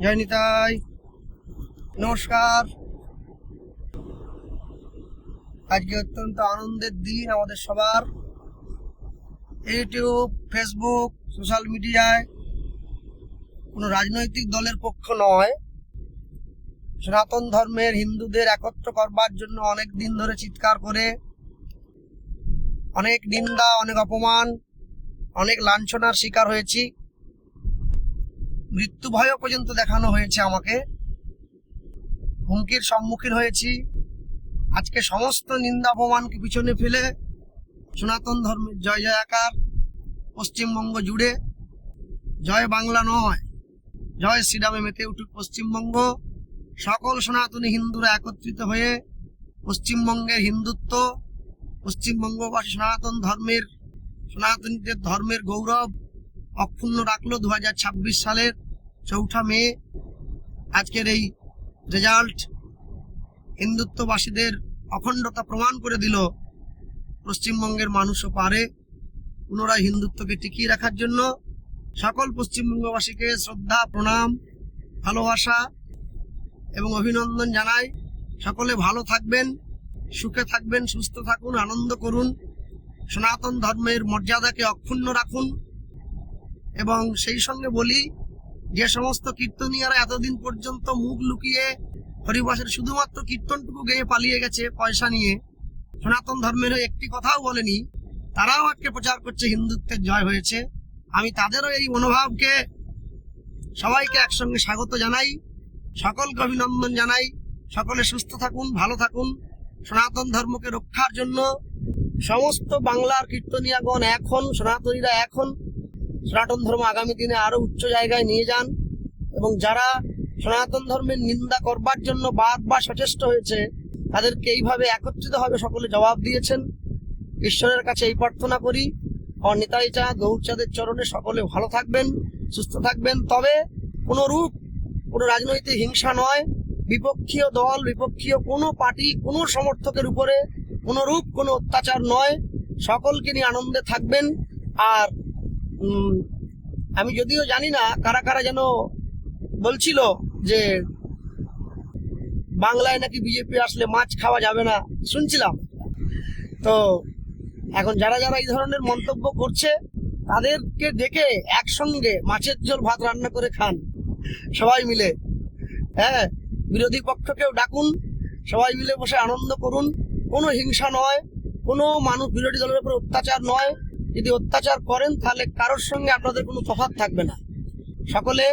জয় নিতাই। নমস্কার। আজকে অত্যন্ত আনন্দের দিন আমাদের সবার। ইউটিউব, ফেসবুক, সোশ্যাল মিডিয়ায় কোনো রাজনৈতিক দলের পক্ষ নয়, সনাতন ধর্মের হিন্দুদের একত্র করবার জন্য অনেক দিন ধরে চিৎকার করে অনেক নিন্দা, অনেক অপমান, অনেক লাঞ্ছনার শিকার হয়েছি। মৃত্যু ভয় পর্যন্ত দেখানো হয়েছে আমাকে, হুমকির সম্মুখীন হয়েছি। আজকে সমস্ত নিন্দা অপমানকে পিছনে ফেলে সনাতন ধর্মের জয় জয়াকার পশ্চিমবঙ্গ জুড়ে। জয় বাংলা নয়, জয় শ্রীরামে মেতে উঠুক পশ্চিমবঙ্গ। সকল সনাতনী হিন্দুরা একত্রিত হয়ে পশ্চিমবঙ্গের হিন্দুত্ব, পশ্চিমবঙ্গবাসী সনাতনীদের ধর্মের গৌরব অক্ষুণ্ণ রাখলো। 2026 সালের 4 মে আজকের এই রেজাল্ট হিন্দুত্ববাসীদের অখণ্ডতা প্রমাণ করে দিল। পশ্চিমবঙ্গের মানুষও পারে পুনরায় হিন্দুত্বকে টিকিয়ে রাখার জন্য। সকল পশ্চিমবঙ্গবাসীকে শ্রদ্ধা, প্রণাম, ভালোবাসা এবং অভিনন্দন জানাই। সকলে ভালো থাকবেন, সুখে থাকবেন, সুস্থ থাকুন, আনন্দ করুন, সনাতন ধর্মের মর্যাদাকে অক্ষুণ্ণ রাখুন। এবং সেই সঙ্গে বলি, যে সমস্ত কীর্তনীয়রা এতদিন পর্যন্ত মুখ লুকিয়ে হরিবাসের শুধুমাত্র কীর্তনটুকু গেয়ে পালিয়ে গেছে পয়সা নিয়ে, সনাতন ধর্মের একটি কথাও বলেনি, তারাও আজকে প্রচার করছে হিন্দুত্বের জয় হয়েছে। আমি তাদেরও এই মনোভাবকে সবাইকে একসঙ্গে স্বাগত জানাই, সকলকে অভিনন্দন জানাই। সকলে সুস্থ থাকুন, ভালো থাকুন। সনাতন ধর্মকে রক্ষার জন্য সমস্ত বাংলার কীর্তনীয়গণ এখন, সনাতনীরা এখন সনাতন ধর্ম আগামী দিনে আরো উচ্চ জায়গায় নিয়ে যান। এবং যারা সনাতন ধর্মের নিন্দা করবার জন্য বারবার সচেষ্ট হয়েছে, তাদেরকে এইভাবে একত্রিতভাবে সকলে জবাব দিয়েছেন। ঈশ্বরের কাছে এই প্রার্থনা করি, নিতাই চাঁদ, গৌরচাঁদের চরণে সকলে ভালো থাকবেন, সুস্থ থাকবেন। তবে কোনো রাজনৈতিক হিংসা নয়, বিপক্ষীয় দল, বিপক্ষীয় কোনো পার্টি, কোনো সমর্থকের উপরে কোনো অত্যাচার নয়। সকলকে নিয়ে আনন্দে থাকবেন। আর আমি যদিও জানি না কারা কারা যেন বলছিল যে বাংলায় নাকি বিজেপি আসলে মাছ খাওয়া যাবে না, শুনছিলাম। তো এখন যারা যারা এই ধরনের মন্তব্য করছে, তাদেরকে ডেকে একসঙ্গে মাছের ঝোল ভাত রান্না করে খান সবাই মিলে। হ্যাঁ, বিরোধী পক্ষকেও ডাকুন, সবাই মিলে বসে আনন্দ করুন। কোনো হিংসা নয়, কোনো মানুষ বিরোধী দলের উপর অত্যাচার নয়। যদি অত্যাচার করেন তাহলে কারোর সঙ্গে আপনাদের কোনো তফাৎ থাকবে না। সকলে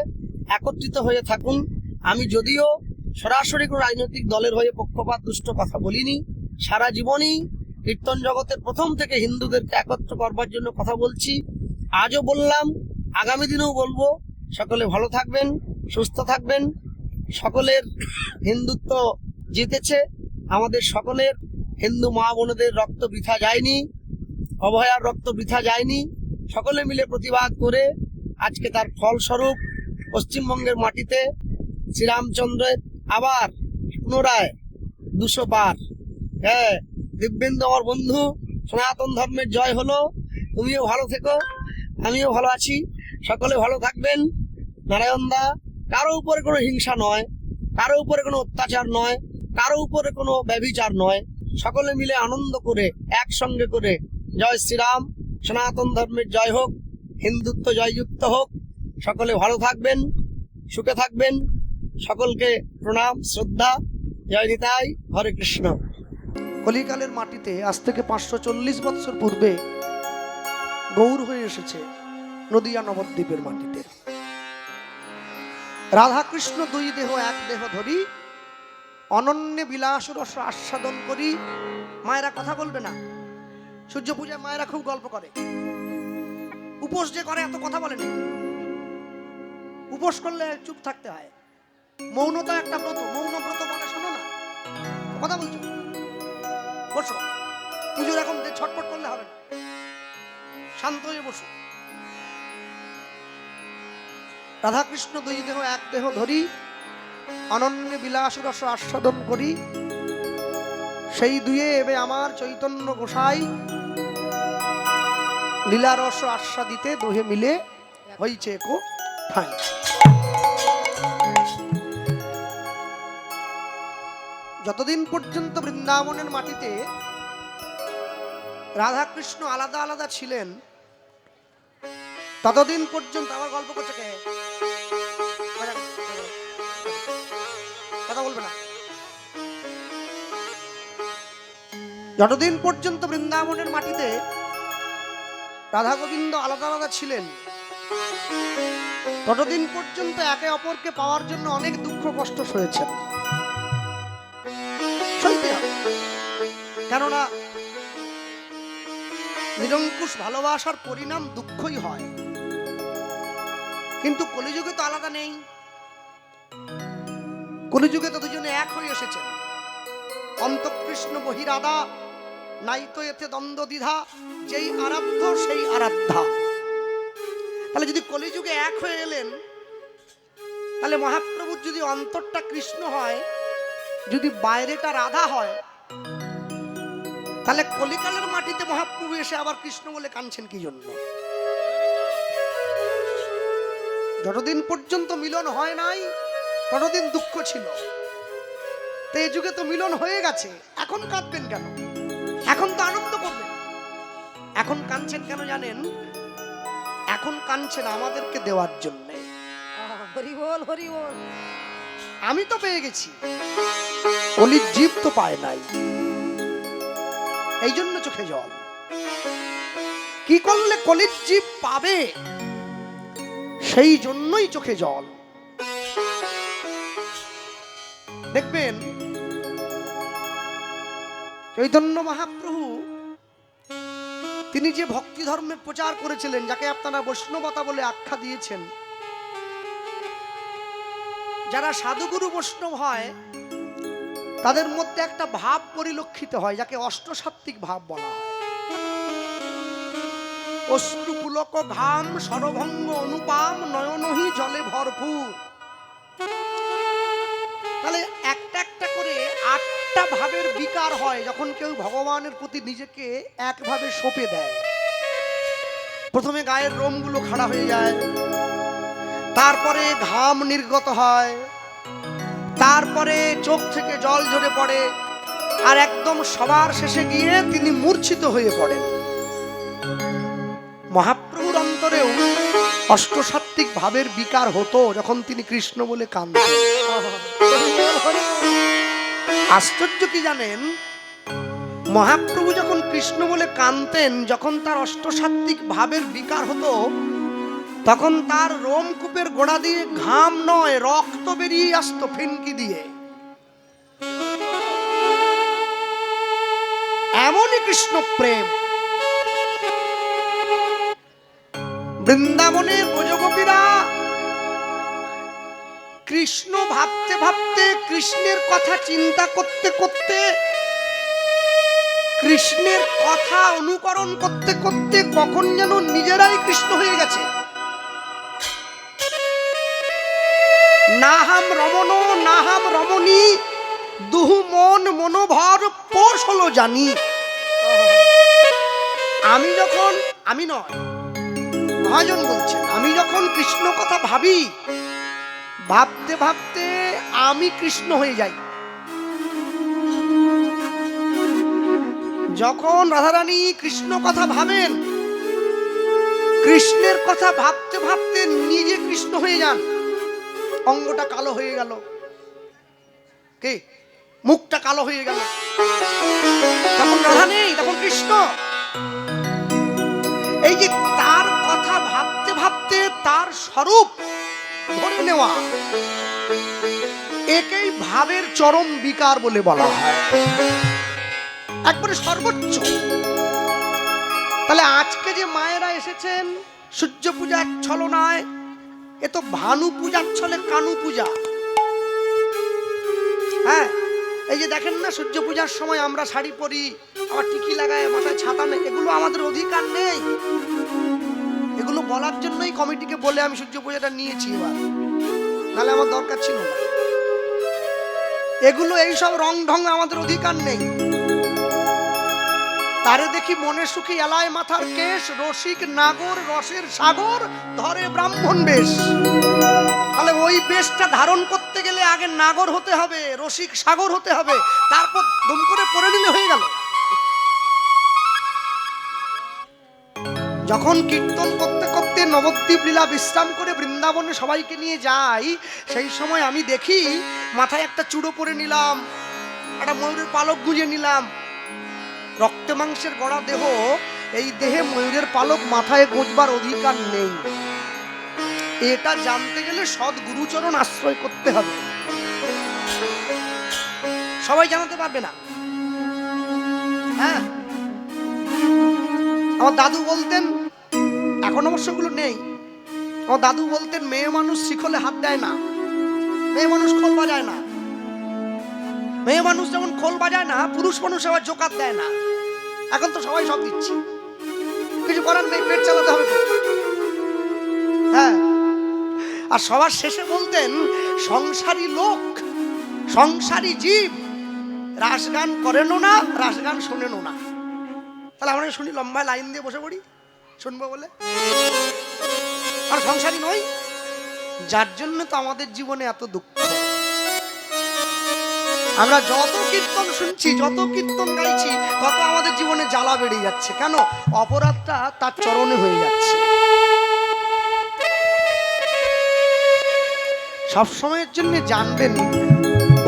একত্রিত হয়ে থাকুন। আমি যদিও সরাসরি কোনো রাজনৈতিক দলের হয়ে পক্ষপাত দুষ্ট কথা বলিনি, সারা জীবনই কীর্তন জগতের প্রথম থেকে হিন্দুদেরকে একত্র করবার জন্য কথা বলছি। আজও বললাম, আগামী দিনেও বলবো। সকলে ভালো থাকবেন, সুস্থ থাকবেন। সকলের হিন্দুত্ব জিতেছে, আমাদের সকলের হিন্দু মা বোনদের রক্ত বৃথা যায়নি, অভয়ার রক্ত বৃথা যায়নি। সকলে মিলে প্রতিবাদ করে আজকে তার ফলস্বরূপ পশ্চিমবঙ্গের মাটিতে শ্রীরামচন্দ্রের আবার পুনরায় 200 বার। হ্যাঁ, দিব্যেন্দু আমার বন্ধু, সনাতন ধর্মের জয় হলো। তুমিও ভালো থেকো, আমিও ভালো আছি, সকলে ভালো থাকবেন। নারায়ণ দা, কারো উপরে কোনো হিংসা নয়, কারো উপরে কোনো অত্যাচার নয়, কারো উপরে কোনো ব্যভিচার নয়। সকলে মিলে আনন্দ করে একসঙ্গে করে জয় শ্রীরাম, সনাতন ধর্মের জয় হোক, হিন্দুত্ব জয়যুক্ত হোক। সকলে ভালো থাকবেন, সুখে থাকবেন। সকলকে প্রণাম, শ্রদ্ধা। জয় নিতাই, হরে কৃষ্ণ। কলিকালের মাটিতে আজ থেকে 540 বৎসর পূর্বে গৌর হয়ে এসেছে নদিয়া নবদ্বীপের মাটিতে। রাধা কৃষ্ণ 2 দেহ 1 দেহ ধরি, অনন্য বিলাস রস আস্বাদন করি। মায়েরা কথা বলবে না, সূর্য পূজায় মায়েরা খুব গল্প করে। উপোস যে করে এত কথা বলে না, উপোস করলে চুপ থাকতে হয়। মৌনতা একটা ব্রত, মৌন ব্রত বলে, শোনো না, কথা বলছো, বসো। পুজোর এখন ছটপট করলে হবে না, শান্ত হয়ে বসো। রাধা কৃষ্ণ 2 দেহ 1 দেহ ধরি, অনন্য বিলাস রস আস্বাদন করি। সেই দুয়ে এবে আমার চৈতন্য গোসাই, লীলা রস আস্বাদিতে দোহে মিলে হইছে কো ঠাই। যতদিন পর্যন্ত বৃন্দাবনের মাটিতে রাধা কৃষ্ণ আলাদা আলাদা ছিলেন, ততদিন পর্যন্ত আমার গল্প করছে কে? কথা বলবে না। যতদিন পর্যন্ত বৃন্দাবনের মাটিতে রাধা গোবিন্দ আলাদা আলাদা ছিলেন, ততদিন পর্যন্ত একে অপরকে পাওয়ার জন্য অনেক দুঃখ কষ্ট সয়েছেন। কেননা নিরঙ্কুশ ভালোবাসার পরিণাম দুঃখই হয়। কিন্তু কলিযুগে তো আলাদা নেই। কলিযুগে তো দুজনে এক হয়ে এসেছেন। অন্তঃকৃষ্ণ বহিরাধা, নাই তো এতে দ্বন্দ্ব দ্বিধা, যেই আরাধ্য সেই আরাধ্যা। তাহলে যদি কলিযুগে এক হয়ে এলেন, তাহলে মহাপ্রভুর যদি অন্তরটা কৃষ্ণ হয়, যদি বাইরেটা রাধা হয়, তাহলে কলিকালের মাটিতে মহাপ্রভু এসে আবার কৃষ্ণ বলে কাঁদছেন কি জন্য? যতদিন পর্যন্ত মিলন হয় নাই, ততদিন দুঃখ ছিল। তো এই যুগে তো মিলন হয়ে গেছে, এখন কাঁদবেন কেন? এখন তো আনন্দ করবেন। এখন কাঁদছেন কেন জানেন? এখন কাঁদছেন আমাদেরকে দেওয়ার জন্য। হরি বল, হরি বল। আমি তো পেয়ে গেছি, কলির জীব তো পায় নাই, এই জন্য চোখে জল। কি করলে কলির জীব পাবে, সেই জন্যই চোখে জল। দেখবেন চৈতন্য মহাপ্রভু তিনি যে ভক্তি ধর্মের প্রচার করেছিলেন, যাকে আপনারা বৈষ্ণবতা বলে আখ্যা দিয়েছেন, যারা সাধুগুরু বৈষ্ণব হয় তাদের মধ্যে একটা ভাব পরিলক্ষিত হয়, যাকে অষ্টসাত্ত্বিক ভাব বলা হয়। অশ্রুপুলক ঘাম সরভঙ্গ অনুপাম নয়নহি জলে ভরপুর। তাহলে একটা একটা করে 8টা ভাবের বিকার হয় যখন কেউ ভগবানের প্রতি নিজেকে একভাবে সঁপে দেয়। প্রথমে গায়ের রোমগুলো খাড়া হয়ে যায়, তারপরে ঘাম নির্গত হয়, তারপরে চোখ থেকে জল ঝরে পড়ে, আর একদম সবার শেষে গিয়ে তিনি মূর্ছিত হয়ে পড়েন। মহাপ্রভুর অন্তরেও অষ্টসাত্ত্বিক ভাবের বিকার হতো যখন তিনি কৃষ্ণ বলে কাঁদতেন। আশ্চর্য কি জানেন? মহাপ্রভু যখন কৃষ্ণ বলে কাঁদতেন, যখন তার অষ্টসাত্ত্বিক ভাবের বিকার হতো, তখন তার রোমকূপের গোড়া দিয়ে ঘাম নয়, রক্ত বেরিয়ে আসতো ফিনকি দিয়ে। এমনই কৃষ্ণ প্রেম। বৃন্দাবনে ব্রজগোপীরা কৃষ্ণ ভাবতে ভাবতে, কৃষ্ণের কথা চিন্তা করতে করতে, কৃষ্ণের কথা অনুকরণ করতে করতে কখন যেন নিজেরাই কৃষ্ণ হয়ে গেছে। নাহাম রমণ নাহাম রমণী, দুহু মন মনোভর পোষ হলো জানি। আমি নয়, মহাজন বলছেন, আমি যখন কৃষ্ণ কথা ভাবি, ভাবতে ভাবতে আমি কৃষ্ণ হয়ে যাই। যখন রাধারানী কৃষ্ণ কথা ভাবেন, কৃষ্ণের কথা ভাবতে ভাবতে নিজে কৃষ্ণ হয়ে যান। অঙ্গটা কালো হয়ে গেল, কে মুখটা কালো হয়ে গেল, তখন রাধা নেই, তখন কৃষ্ণ। এই যে তার কথা ভাবতে ভাবতে তার স্বরূপ ধরে নেওয়া, একেই ভাবের চরম বিকার বলে বলা হয়, একবারে সর্বোচ্চ। তাহলে আজকে যে মায়েরা এসেছেন সূর্য পূজা এক ছলনায়, এ তো ভানু পূজার ছলে কানু পূজা। হ্যাঁ, এই যে দেখেন না, সূর্য পূজার সময় আমরা শাড়ি পরি, আবার টিকি লাগায়, মাথায় ছাতা নেই, এগুলো আমাদের অধিকার নেই। এগুলো বলার জন্যই কমিটিকে বলে আমি সূর্য পূজাটা নিয়েছি এবার, নাহলে আমার দরকার ছিল না। এগুলো এইসব রং ঢং আমাদের অধিকার নেই। তারে দেখি মনে সুখী এলায় মাথার কেশ, রসিক নাগর রসের সাগর ধরে ব্রাহ্মণ বেশ। তাহলে ওই বেশটা ধারণ করতে গেলে আগে নাগর হতে হবে, রসিক সাগর হতে হবে, তারপর দম করে পরে নিলে হয়ে গেল। যখন কীর্তন করতে করতে নবদ্বীপ লীলা বিশ্রাম করে বৃন্দাবনে সবাইকে নিয়ে যাই, সেই সময় আমি দেখি মাথায় একটা চূড়ো পরে নিলাম, একটা ময়ূরের পালক গুঁজে নিলাম। রক্তে মাংসের গড়া দেহ, এই দেহে ময়ূরের পালক মাথায় গোঁজবার অধিকার নেই। এটা জানতে গেলে সৎ গুরুচরণ আশ্রয় করতে হবে। সবাই জানাতে পারবে না। হ্যাঁ, আমার দাদু বলতেন, এখন অবশ্যগুলো নেই, আমার দাদু বলতেন মেয়ে মানুষ শিখলে হাত দেয় না, মেয়ে মানুষ খোল বাজায় না। মেয়ে মানুষ যেমন খোল বাজায় না, পুরুষ মানুষ আবার জোকাত দেয় না। এখন তো সবাই সব দিচ্ছে, কিছু করার নেই, পেট চালাতে হবে তো। হ্যাঁ, আর সবার শেষে বলতেন সংসারী লোক, সংসারী জীব রাসগান করেনও না, রাসগান শোনেনও না। তাহলে আমরা শুনি লম্বা লাইন দিয়ে বসে পড়ি শুনবো বলে, আর সংসারী নই। যার জন্য তো আমাদের জীবনে এত দুঃখ। আমরা যত কীর্তন শুনছি, যত কীর্তন গাইছি, তত আমাদের জীবনে জ্বালা বেড়ে যাচ্ছে। কেন? অপরাধটা তার চরণে হয়ে যাচ্ছে। সবসময়ের জন্য জানবেন,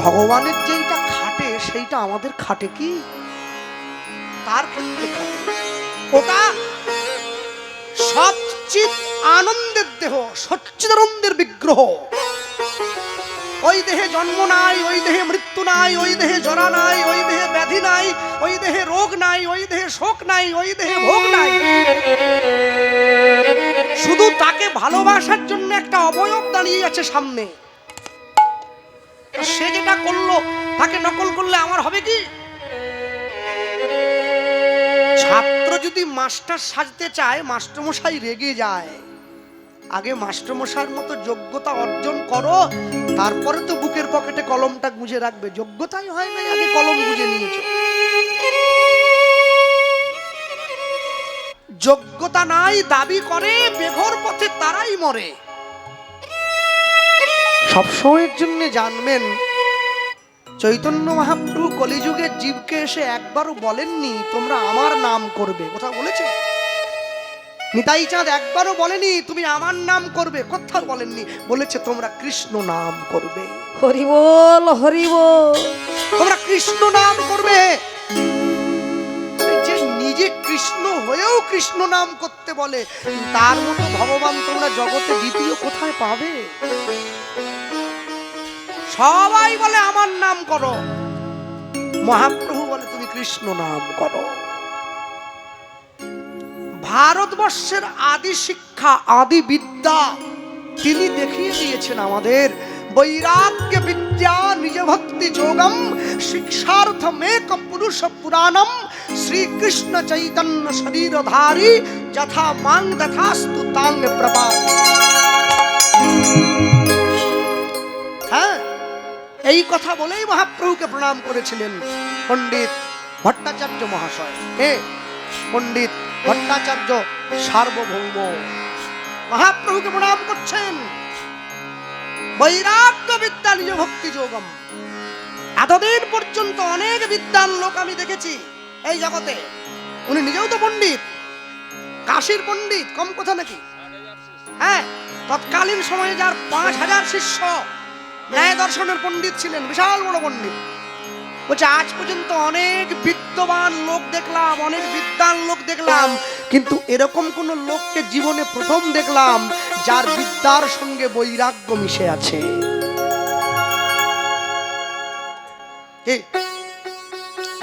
ভগবানের যেইটা খাটে সেইটা আমাদের খাটে কি? তার ক্ষেত্রে খাটে। ওটা সচ্চিৎ আনন্দের দেহ, সচ্চিদানন্দের বিগ্রহ। ওই দেহে জন্ম নাই, ওই দেহে মৃত্যু নাই, ওই দেহে জরা নাই, ওই দেহে ব্যাধি নাই, ওই দেহে রোগ নাই, ওই দেহে শোক নাই, ওই দেহে ভোগ নাই। শুধু তাকে ভালোবাসার জন্য একটা অবয়ব দাঁড়িয়ে আছে সামনে। সে যেটা করলো তাকে নকল করলে আমার হবে কি? ছাত্র যদি মাস্টার সাজতে চায়, মাস্টারমশাই রেগে যায়। আগে মাস্টারমশাইয়ের মতো যোগ্যতা অর্জন করো, তারপরে তো বুকের পকেটে কলমটা গুঁজে রাখবে। যোগ্যতাই হয় না, আগে কলম গুঁজে নিয়েছো। যোগ্যতা নাই দাবি করে বেঘর পথে তারাই মরে। সবসময়ের জন্য জানবেন, চৈতন্য মহাপ্রভু কলিযুগের জীবকে এসে একবারও বলেননি তোমরা আমার নাম করবে। কোথাও বলেছে? নিতাই চাঁদ একবারও বলেনি তুমি আমার নাম করবে, কোথাও বলেননি। বলেছে তোমরা কৃষ্ণ নাম করবে। হরি বল, হরি বল। তোমরা কৃষ্ণ নাম করবে। যে নিজে কৃষ্ণ হয়েও কৃষ্ণ নাম করতে বলে, তার মতো ভগবান তোমরা জগতে দ্বিতীয় কোথায় পাবে? সবাই বলে আমার নাম করো, মহাপ্রভু বলে তুমি কৃষ্ণ নাম করো। ভারতবর্ষের আদি শিক্ষা, আদি বিদ্যা তিনি দেখিয়ে দিয়েছেন আমাদের। বৈরাগ্য বিদ্যা নিজ ভক্তি যোগম শিক্ষার্থমেক পুরুষ পুরাণম শ্রীকৃষ্ণ চৈতন্য শরীরধারী যথা মাং তথাস্তু তাং প্রপাত। হ্যাঁ, এই কথা বলেই মহাপ্রভুকে প্রণাম করেছিলেন পণ্ডিত ভট্টাচার্য মহাশয়। হে পণ্ডিত ভট্টাচার্য সার্বভৌম মহাপ্রভুকে প্রণাম করছেন। বৈরাগ্য বিদ্যা নিজ ভক্তি যোগম। এতদিন পর্যন্ত অনেক বিদ্বান লোক আমি দেখেছি এই জগতে, উনি নিজেও তো পণ্ডিত, কাশীর পণ্ডিত, কম কথা নাকি? হ্যাঁ, তৎকালীন সময়ে যার 5000 শিষ্য, ন্যায় দর্শনের পণ্ডিত ছিলেন, বিশাল বড় পণ্ডিত। বলছে আজ পর্যন্ত অনেক বিদ্যমান লোক দেখলাম, অনেক বিদ্বান লোক দেখলাম, কিন্তু এরকম কোন লোককে জীবনে প্রথম দেখলাম যার বিদ্যার সঙ্গে বৈরাগ্য মিশে আছে।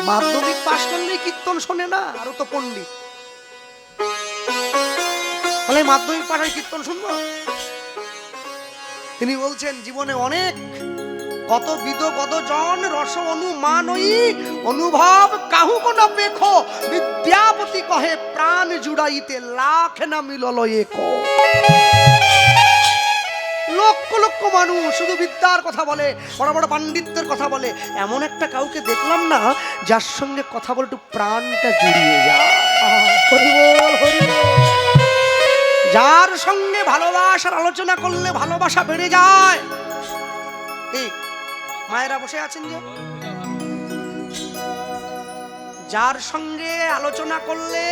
মাধ্যমিক পাশ করলেই কীর্তন শোনে না, আরো তো পণ্ডিত। তাহলে মাধ্যমিক পাশ হয়ে কীর্তন শুনবো? তিনি বলছেন জীবনে অনেক কত বিদ কতজন রস অনুমানই অনুভব কাহু কোন পেখো বিদ্যাপতি কহে প্রাণ জুড়াইতে লাখ না মিলল একো। লক্ষ লক্ষ মানুষ শুধু বিদ্যার কথা বলে, বড় বড় পাণ্ডিত্যের কথা বলে, এমন একটা কাউকে দেখলাম না যার সঙ্গে কথা বলে একটু প্রাণটা জুড়িয়ে যায়। হরি বল, হরি বল। যার সঙ্গে ভালোবাসার আলোচনা করলে ভালোবাসা বেড়ে যায়। এই মায়েরা বসে আছেন যে, যার সঙ্গে আলোচনা করলে,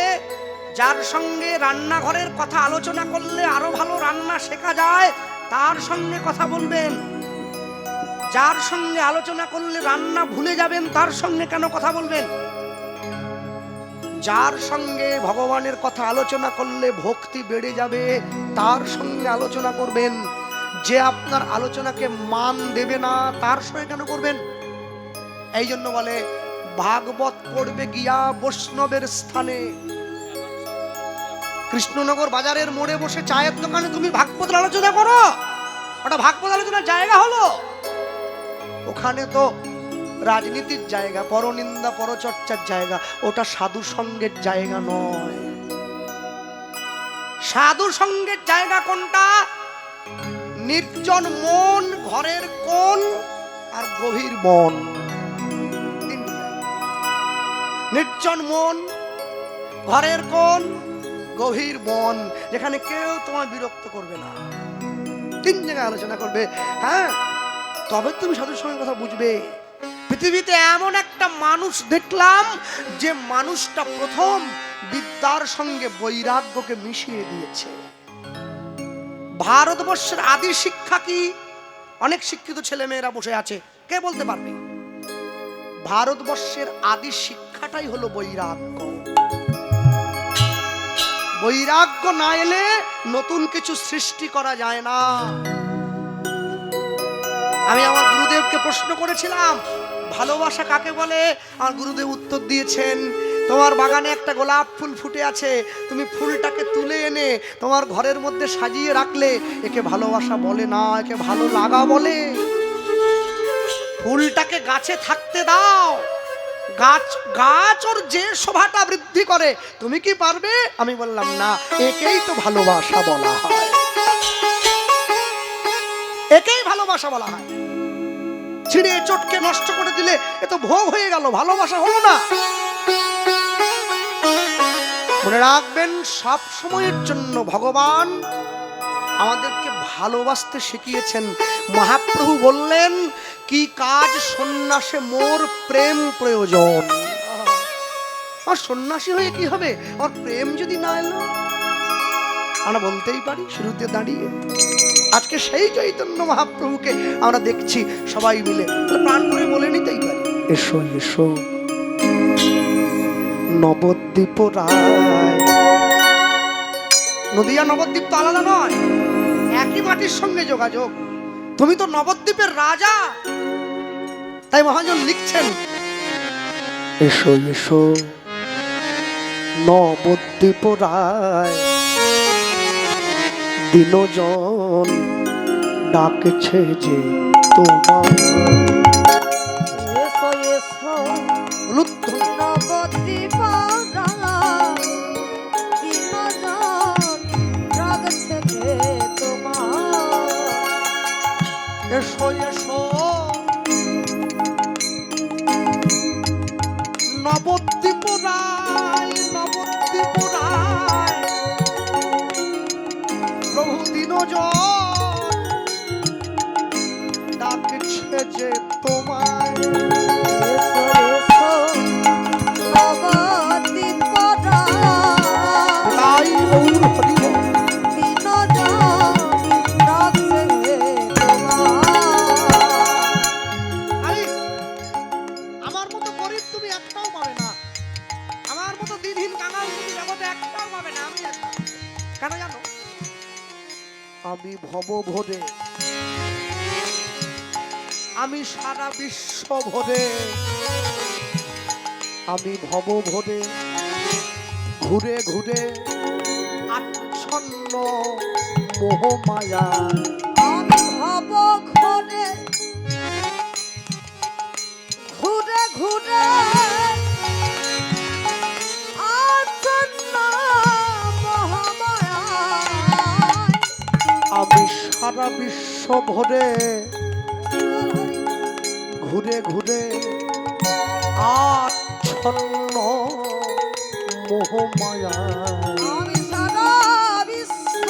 যার সঙ্গে রান্নাঘরের কথা আলোচনা করলে আরো ভালো রান্না শেখা যায়, তার সঙ্গে কথা বলবেন। যার সঙ্গে আলোচনা করলে রান্না ভুলে যাবেন, তার সঙ্গে কেন কথা বলবেন? যার সঙ্গে ভগবানের কথা আলোচনা করলে ভক্তি বেড়ে যাবে, তার সঙ্গে আলোচনা করবেন। যে আপনার আলোচনাকে মান দেবে না, তার সঙ্গে কেন করবেন? এই জন্য বলে ভাগবত পড়বে গিয়া বৈষ্ণবের স্থানে। কৃষ্ণনগর বাজারের মোড়ে বসে চায়ের দোকানে তুমি ভাগবত আলোচনা করো, ওটা ভাগবত আলোচনার জায়গা হলো? ওখানে তো রাজনীতির জায়গা, পরনিন্দা পরচর্চার জায়গা, ওটা সাধু সঙ্গের জায়গা নয়। সাধু সঙ্গের জায়গা কোনটা? নির্জন মন, ঘরের কোণ আর গভীর মন। নির্জন মন, ঘরের কোণ, গভীর মন, যেখানে কেউ তোমায় বিরক্ত করবে না। তিন জায়গায় আলোচনা করবে, হ্যাঁ, তবে তুমি সাধুর সঙ্গে কথা বুঝবে। পৃথিবীতে এমন একটা মানুষ দেখলাম যে মানুষটা প্রথম বিদ্যার সঙ্গে বৈরাগ্যকে মিশিয়ে দিয়েছে। ভারতবর্ষের আদি শিক্ষা কি? অনেক শিক্ষিত ছেলে মেয়েরা বসে আছে, কে বলতে পারবে? ভারতবর্ষের আদি শিক্ষাটাই হলো বৈরাগ্য। বৈরাগ্য না এলে নতুন কিছু সৃষ্টি করা যায় না। আমি আমার গুরুদেবকে প্রশ্ন করেছিলাম, ভালোবাসা কাকে বলে? আমার গুরুদেব উত্তর দিয়েছেন, তোমার বাগানে একটা গোলাপ ফুল ফুটে আছে, তুমি ফুলটাকে তুলে এনে তোমার ঘরের মধ্যে সাজিয়ে রাখলে, একে ভালোবাসা বলে না, একে ভালো লাগা বলে। ফুলটাকে গাছে থাকতে দাও, গাছ ওর যে শোভাটা বৃদ্ধি করে, তুমি কি পারবে? আমি বললাম না, একেই তো ভালোবাসা বলা হয়, একেই ভালোবাসা বলা হয়। ছিঁড়ে চটকে নষ্ট করে দিলে এ তো ভোগ হয়ে গেল, ভালোবাসা হলো না। মনে রাখবেন, সব সময়ের জন্য ভগবান আমাদেরকে ভালোবাসতে শিখিয়েছেন। মহাপ্রভু বললেন, কি কাজ সন্ন্যাসে মোর প্রেম প্রয়োজন। আর সন্ন্যাসী হয়ে কি হবে? আর প্রেম যদি না এলো? আমরা বলতেই পারি শুরুতে দাঁড়িয়ে, আজকে সেই চৈতন্য মহাপ্রভুকে আমরা দেখছি সবাই মিলে, প্রাণ করে বলে নিতেই পারি, এসো এসো নবদ্বীপ রায়। নদিয়া নবদ্বীপ তো আলাদা নয়, একই মাটির সঙ্গে যোগাযোগ। তুমি তো নবদ্বীপের রাজা। তাই মহাজন লিখছেন, এসো এসো নবদ্বীপ রায়, দিনজন ডাকছে যে তোমার। এসো এসো লুপ্ত নবদ্বীপ রায়, দিনজন ডাকছে যে তোমার। এসো এসো নবদ্বীপ রায়, নবদ্বীপ রায়, প্রভু দিনজন ডাকছে যে তোমায়। এসো এসো নবদ্বীপ রায়, তাই গৌর হরি বল। দিনজন ডাকছে যে তোমার। আমার মতো গরিব তুমি একটাও পাবে না, আমার মতো দিনহীন কাঙাল তুমি জগতে একটাও পাবে না। আমি একটা, কেন জানো? আমি ভব ভরে, আমি সারা বিশ্ব ভরে, আমি ভব ভরে ঘুরে ঘুরে আচ্ছন্ন মোহমায়া। আমি ভব ঘরে ঘুরে ঘুরে আচ্ছন্ন মোহমায়ায়। আমি সারা বিশ্ব ভরে ঘুরে ঘুরে আচ্ছন্ন মোহমায়া। আমি সারা বিশ্ব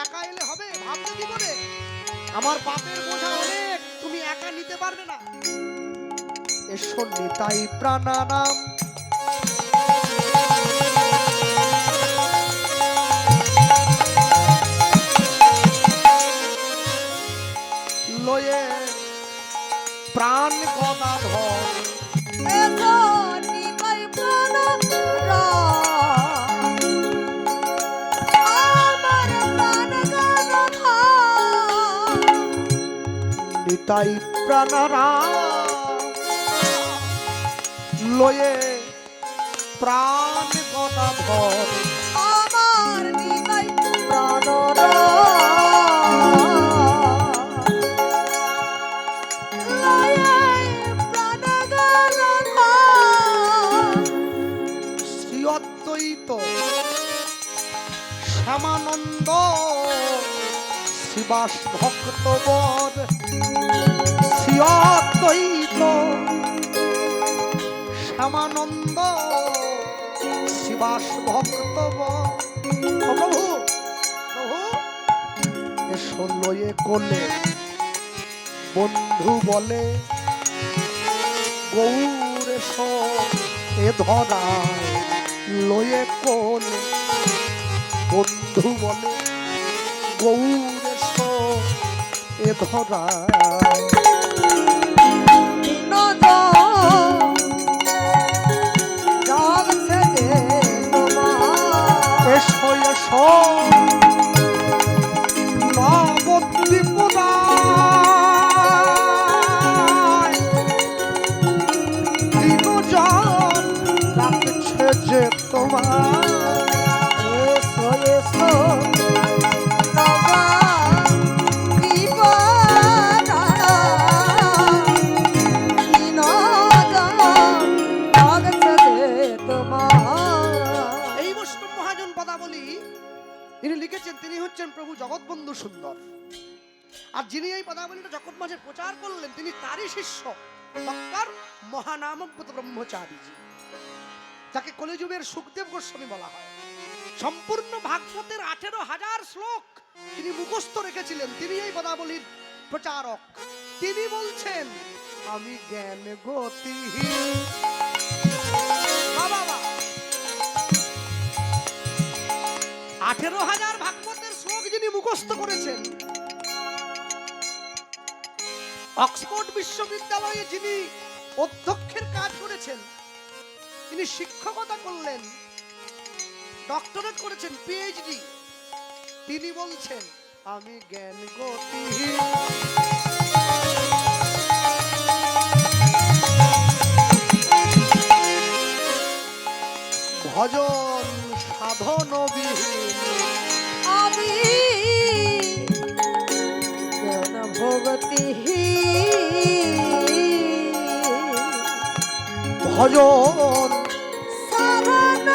একা এলে হবে? ভাবছো কি করে? আমার পাপের বোঝা অনেক, তুমি একা নিতে পারবে না। এসো নিতাই প্রাণানাম, লয়ে প্রাণ গদাধর। এসো নিতাই প্রাণনাথ, আমার প্রাণ গদাধর। নিতাই প্রাণানাম, লয়ে প্রাণ গদাধর। আমার নিতাই প্রাণনাথ, লয়ে প্রাণ গদাধর। শ্রী অদ্বৈত শ্যামানন্দ শিবাস ভক্তবর। শ্রী অদ্বৈত শ্যামানন্দ শিবাস ভক্তবর। ও প্রভু, প্রভু এসো লয়ে কোলে, বন্ধু বলে গৌর এসো এ ধরায়। লয়ে কোলে বন্ধু বলে গৌর এসো এ ধরায়। এসো এসো নবদ্বীপদায়, দিনজন ডাকছে যে তোমার। এসো এসো এই বৈষ্ণব মহাজন পদাবলী তিনি লিখেছেন, তিনি হচ্ছেন প্রভু জগৎবন্ধু সুন্দর। আর যিনি এই পদাবলীটা জগৎ মাঝে প্রচার করলেন তিনি তারই শিষ্য ডক্টর মহানামব্রত ব্রহ্মচারীজি, যাকে কলিযুগের সুখদেব গোস্বামী বলা হয়। সম্পূর্ণ ভাগবতের 18,000 শ্লোক তিনি মুখস্থ রেখেছিলেন। তিনি এই পদাবলীর প্রচারক। তিনি বলছেন, আমি জ্ঞান গতিহীন। বাবা 18,000 ভাগবতের শ্লোক যিনি মুখস্থ করেছেন, অক্সফোর্ড বিশ্ববিদ্যালয়ে যিনি অধ্যক্ষের কাজ করেছেন, তিনি শিক্ষকতা করলেন, ডক্টরেট করেছেন, পিএইচডি। তিনি বলছেন, আমি জ্ঞান গতিহীন। ভজন সাধন বিহীন। আমি জ্ঞান ভগতি ভজন সাধন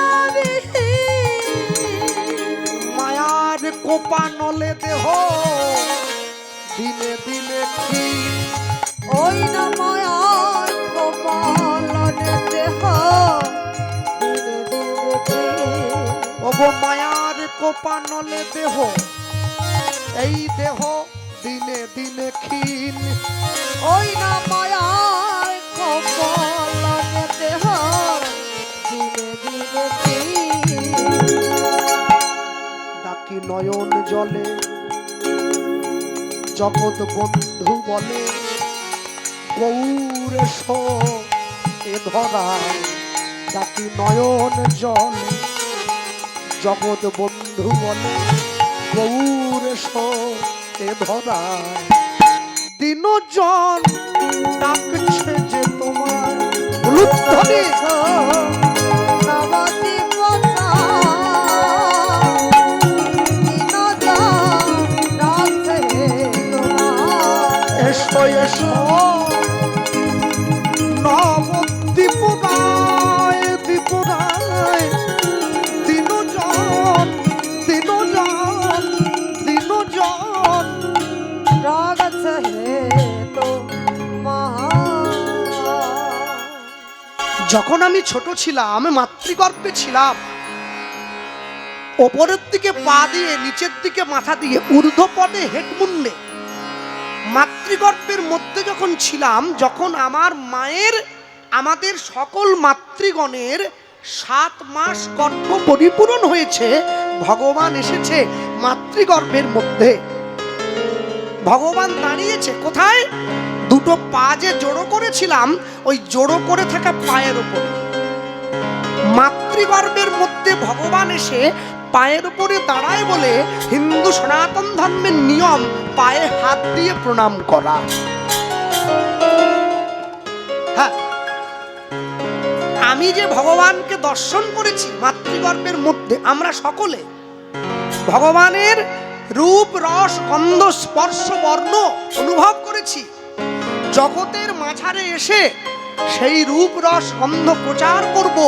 মায়ার কোপানলে দেহ দিনে দিনে ক্ষীণ। ওই না মায়ার কপালনে দেহ দিনে দিনে ওগো মায়ার কোপানলে দেহ, এই দেহ দিনে দিনে ক্ষীণ। ওই না মায়ার কপালনে দেহ দিনে দিনে ডাকি নয়ন জলে জগৎ বন্ধু বলে গৌর এসো এ ধরায়। ডাকি নয়ন জলে জগৎ বন্ধু বলে গৌর এসো এ ধরায়। দিনজন ডাকছে যে তোমার। লুৎধ্বনি নবদ্বীপ এসো এসো নবদ্বীপদায় দীপদায়। দিনজন দিনজন দিনজন যখন আমি ছোট ছিলাম, মাতৃগর্ভে ছিলাম, ওপরের দিকে পা দিয়ে নিচের দিকে মাথা দিয়ে ঊর্ধ্বপদে হেটমুন্ডে মাতৃগর্ভের মধ্যে যখন ছিলাম, যখন আমার মায়ের আমাদের সকল মাতৃগণের 7 মাস গর্ভ পরিপূরণ হয়েছে, ভগবান এসেছে মাতৃগর্ভের মধ্যে। ভগবান দাঁড়িয়েছে কোথায়? দুটো পা যে জোড়ো করেছিলাম, ওই জোড়ো করে থাকা পায়ের উপরে। মাতৃগর্ভের মধ্যে ভগবান এসে পায়ের উপরে দাঁড়ায় বলে হিন্দু সনাতন ধর্মের নিয়ম পায়ে হাত দিয়ে প্রণাম করা। হ্যাঁ, আমি যে ভগবানকে দর্শন করেছি মাতৃগর্ভের মধ্যে, আমরা সকলে ভগবানের রূপ রস গন্ধ স্পর্শ বর্ণ অনুভব করেছি। জগতের মাঝারে এসে সেই রূপ রস গন্ধ প্রচার করব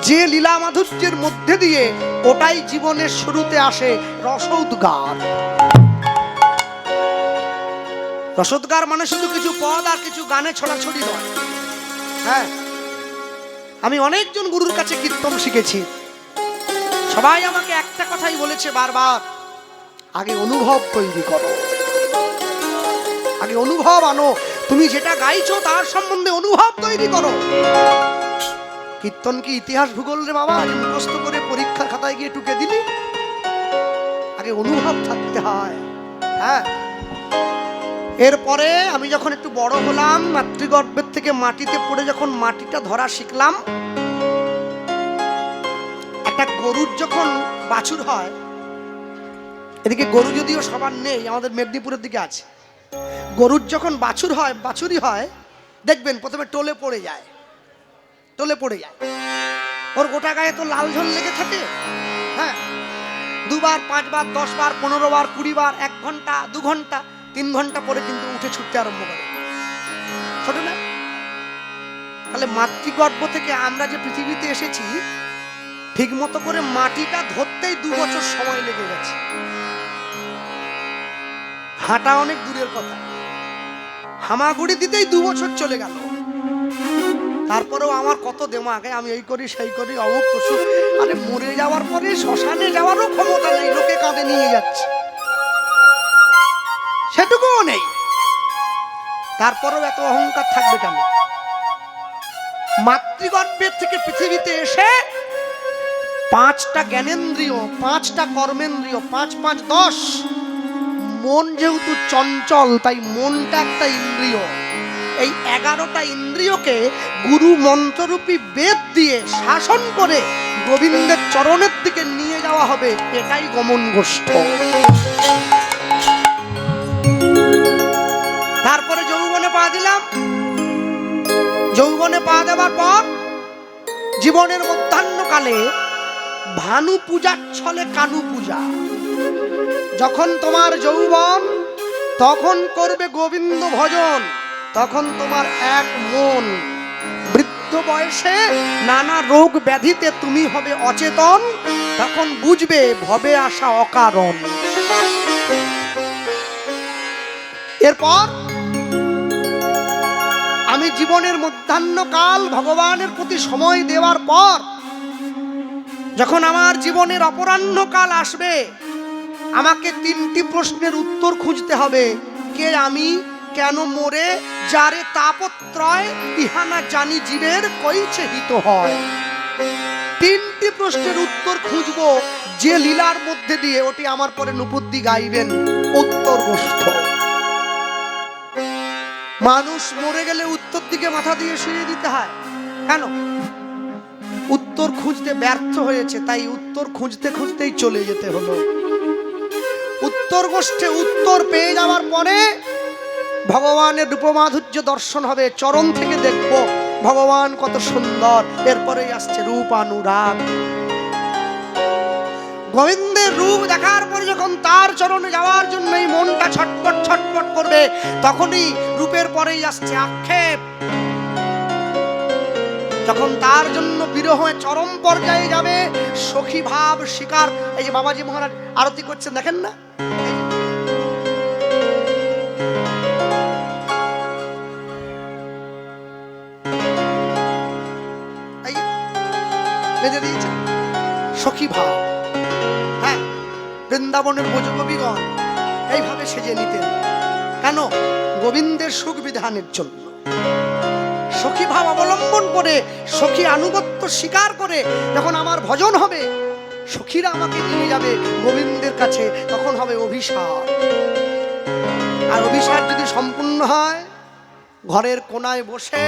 যে লীলা মাধুর্যের মধ্যে দিয়ে, ওটাই জীবনের শুরুতে আসে রসোদ্গার। রসোদ্গার মানে শুধু কিছু পদ আর কিছু গানে ছড়াছড়ি নয়। হ্যাঁ, আমি অনেকজন গুরুর কাছে কীর্তন শিখেছি, সবাই আমাকে একটা কথাই বলেছে বারবার, আগে অনুভব তৈরি করো, আগে অনুভব আনো। তুমি যেটা গাইছো তার সম্বন্ধে অনুভব তৈরি করো। কীর্তন কি ইতিহাস ভূগোল রে বাবা, মুখস্থ করে পরীক্ষার খাতায় গিয়ে টুকে দিলি? আগে অনুভব থাকতে হয়। হ্যাঁ, এরপরে আমি যখন একটু বড় হলাম, মাতৃগর্ভের থেকে মাটিতে পড়ে যখন মাটিটা ধরা শিখলাম, একটা গরুর যখন বাছুর হয়, এদিকে গরু যদিও সবার নেই, আমাদের মেদিনীপুরের দিকে আছে, গরুর যখন বাছুর হয়, বাছুরি হয়, দেখবেন প্রথমে টোলে পড়ে যায়, টোলে পড়ে যায়, ওর গোটা গায়ে তো লাল ঝোল লেগে থাকে। হ্যাঁ, 2 বার 5 বার 10 বার 15 বার 20 বার, 1 ঘন্টা 2 ঘন্টা 3 ঘন্টা পরে কিন্তু উঠে ছুটতে আরম্ভ করে, ছোট না? তাহলে মাতৃগর্ভ থেকে আমরা যে পৃথিবীতে এসেছি, ঠিক মতো করে মাটিটা ধরতেই 2 বছর সময় লেগে গেছে। হাঁটা অনেক দূরের কথা, হামাগুড়ি দিতেই 2 বছর চলে গেল। তারপরেও আমার কত দেমাগে, আমি এই করি সেই করি, অমুক পশু। আরে মরে যাওয়ার পরে শ্মশানে যাওয়ারও ক্ষমতা নেই, লোকে কাঁধে নিয়ে যাচ্ছে, সেটুকুও নেই। তারপরেও এত অহংকার থাকবে কেন? মাতৃগর্ভের থেকে পৃথিবীতে এসে 5টা জ্ঞানেন্দ্রিয়, 5টা কর্মেন্দ্রিয়, 5 5 10। মন যেহেতু চঞ্চল, তাই মনটা একটা ইন্দ্রিয়। এই 11টা ইন্দ্রিয়কে গুরু মন্ত্ররূপী বেদ দিয়ে শাসন করে গোবিন্দের চরণের দিকে নিয়ে যাওয়া হবে, এটাই গমন গোষ্ঠ। তারপরে যৌবনে পা দিলাম। যৌবনে পা দেওয়ার পর জীবনের মধ্যাহ্নকালে ভানু পূজার ছলে কানু পূজা। যখন তোমার যৌবন, তখন করবে গোবিন্দ ভজন, তখন তোমার এক মন। বৃদ্ধ বয়সে নানা রোগ ব্যাধিতে তুমি হবে অচেতন, তখন বুঝবে ভবে আসা অকারণ। এরপর আমি জীবনের মধ্যাহ্নকাল ভগবানের প্রতি সময় দেওয়ার পর, যখন আমার জীবনের অপরাহ্নকাল আসবে, আমাকে 3টি প্রশ্নের উত্তর খুঁজতে হবে। কে আমি, কেন মোরে, যারে তাপত্রয়, ইহানা জানি জীবের কইছে হিত হয়। 3টি প্রশ্নের উত্তর খুঁজবো, যে লীলার মধ্যে দিয়ে, ওটি আমার পরে নুপুদ্দি গাইবেন, উত্তর গোষ্ঠ। মানুষ মরে গেলে উত্তর দিকে মাথা দিয়ে শুয়ে দিতে হয় কেন? উত্তর খুঁজতে ব্যর্থ হয়েছে, তাই উত্তর খুঁজতে খুঁজতেই চলে যেতে হলো। উত্তর গোষ্ঠে উত্তর পেয়ে যাওয়ার পরে ভগবানের রূপমাধুর্য দর্শন হবে, চরণ থেকে দেখবো ভগবান কত সুন্দর। এরপরেই আসছে রূপানুরাগ। গোবিন্দের রূপ দেখার পরে যখন তার চরণে যাওয়ার জন্য এই মনটা ছটপট ছটপট করবে, তখনই রূপের পরেই আসছে আক্ষেপ। যখন তার জন্য বিরহ চরম পর্যায়ে যাবে, সখী ভাব শিকার। এই যে বাবাজি মহারাজ আরতি করছেন, দেখেন না? বেঁধে দিয়েছে সখী ভাব। বৃন্দাবনের ব্রজকবিগণ এইভাবে সেজে নিতেন। কেন? গোবিন্দের সুখ বিধানের জন্য। সখী ভাব অবলম্বন করে, সখী আনুগত্য স্বীকার করে যখন আমার ভজন হবে, সখীরা আমাকে নিয়ে যাবে গোবিন্দের কাছে, তখন হবে অভিসার। আর অভিসার যদি সম্পূর্ণ হয়, ঘরের কোনায় বসে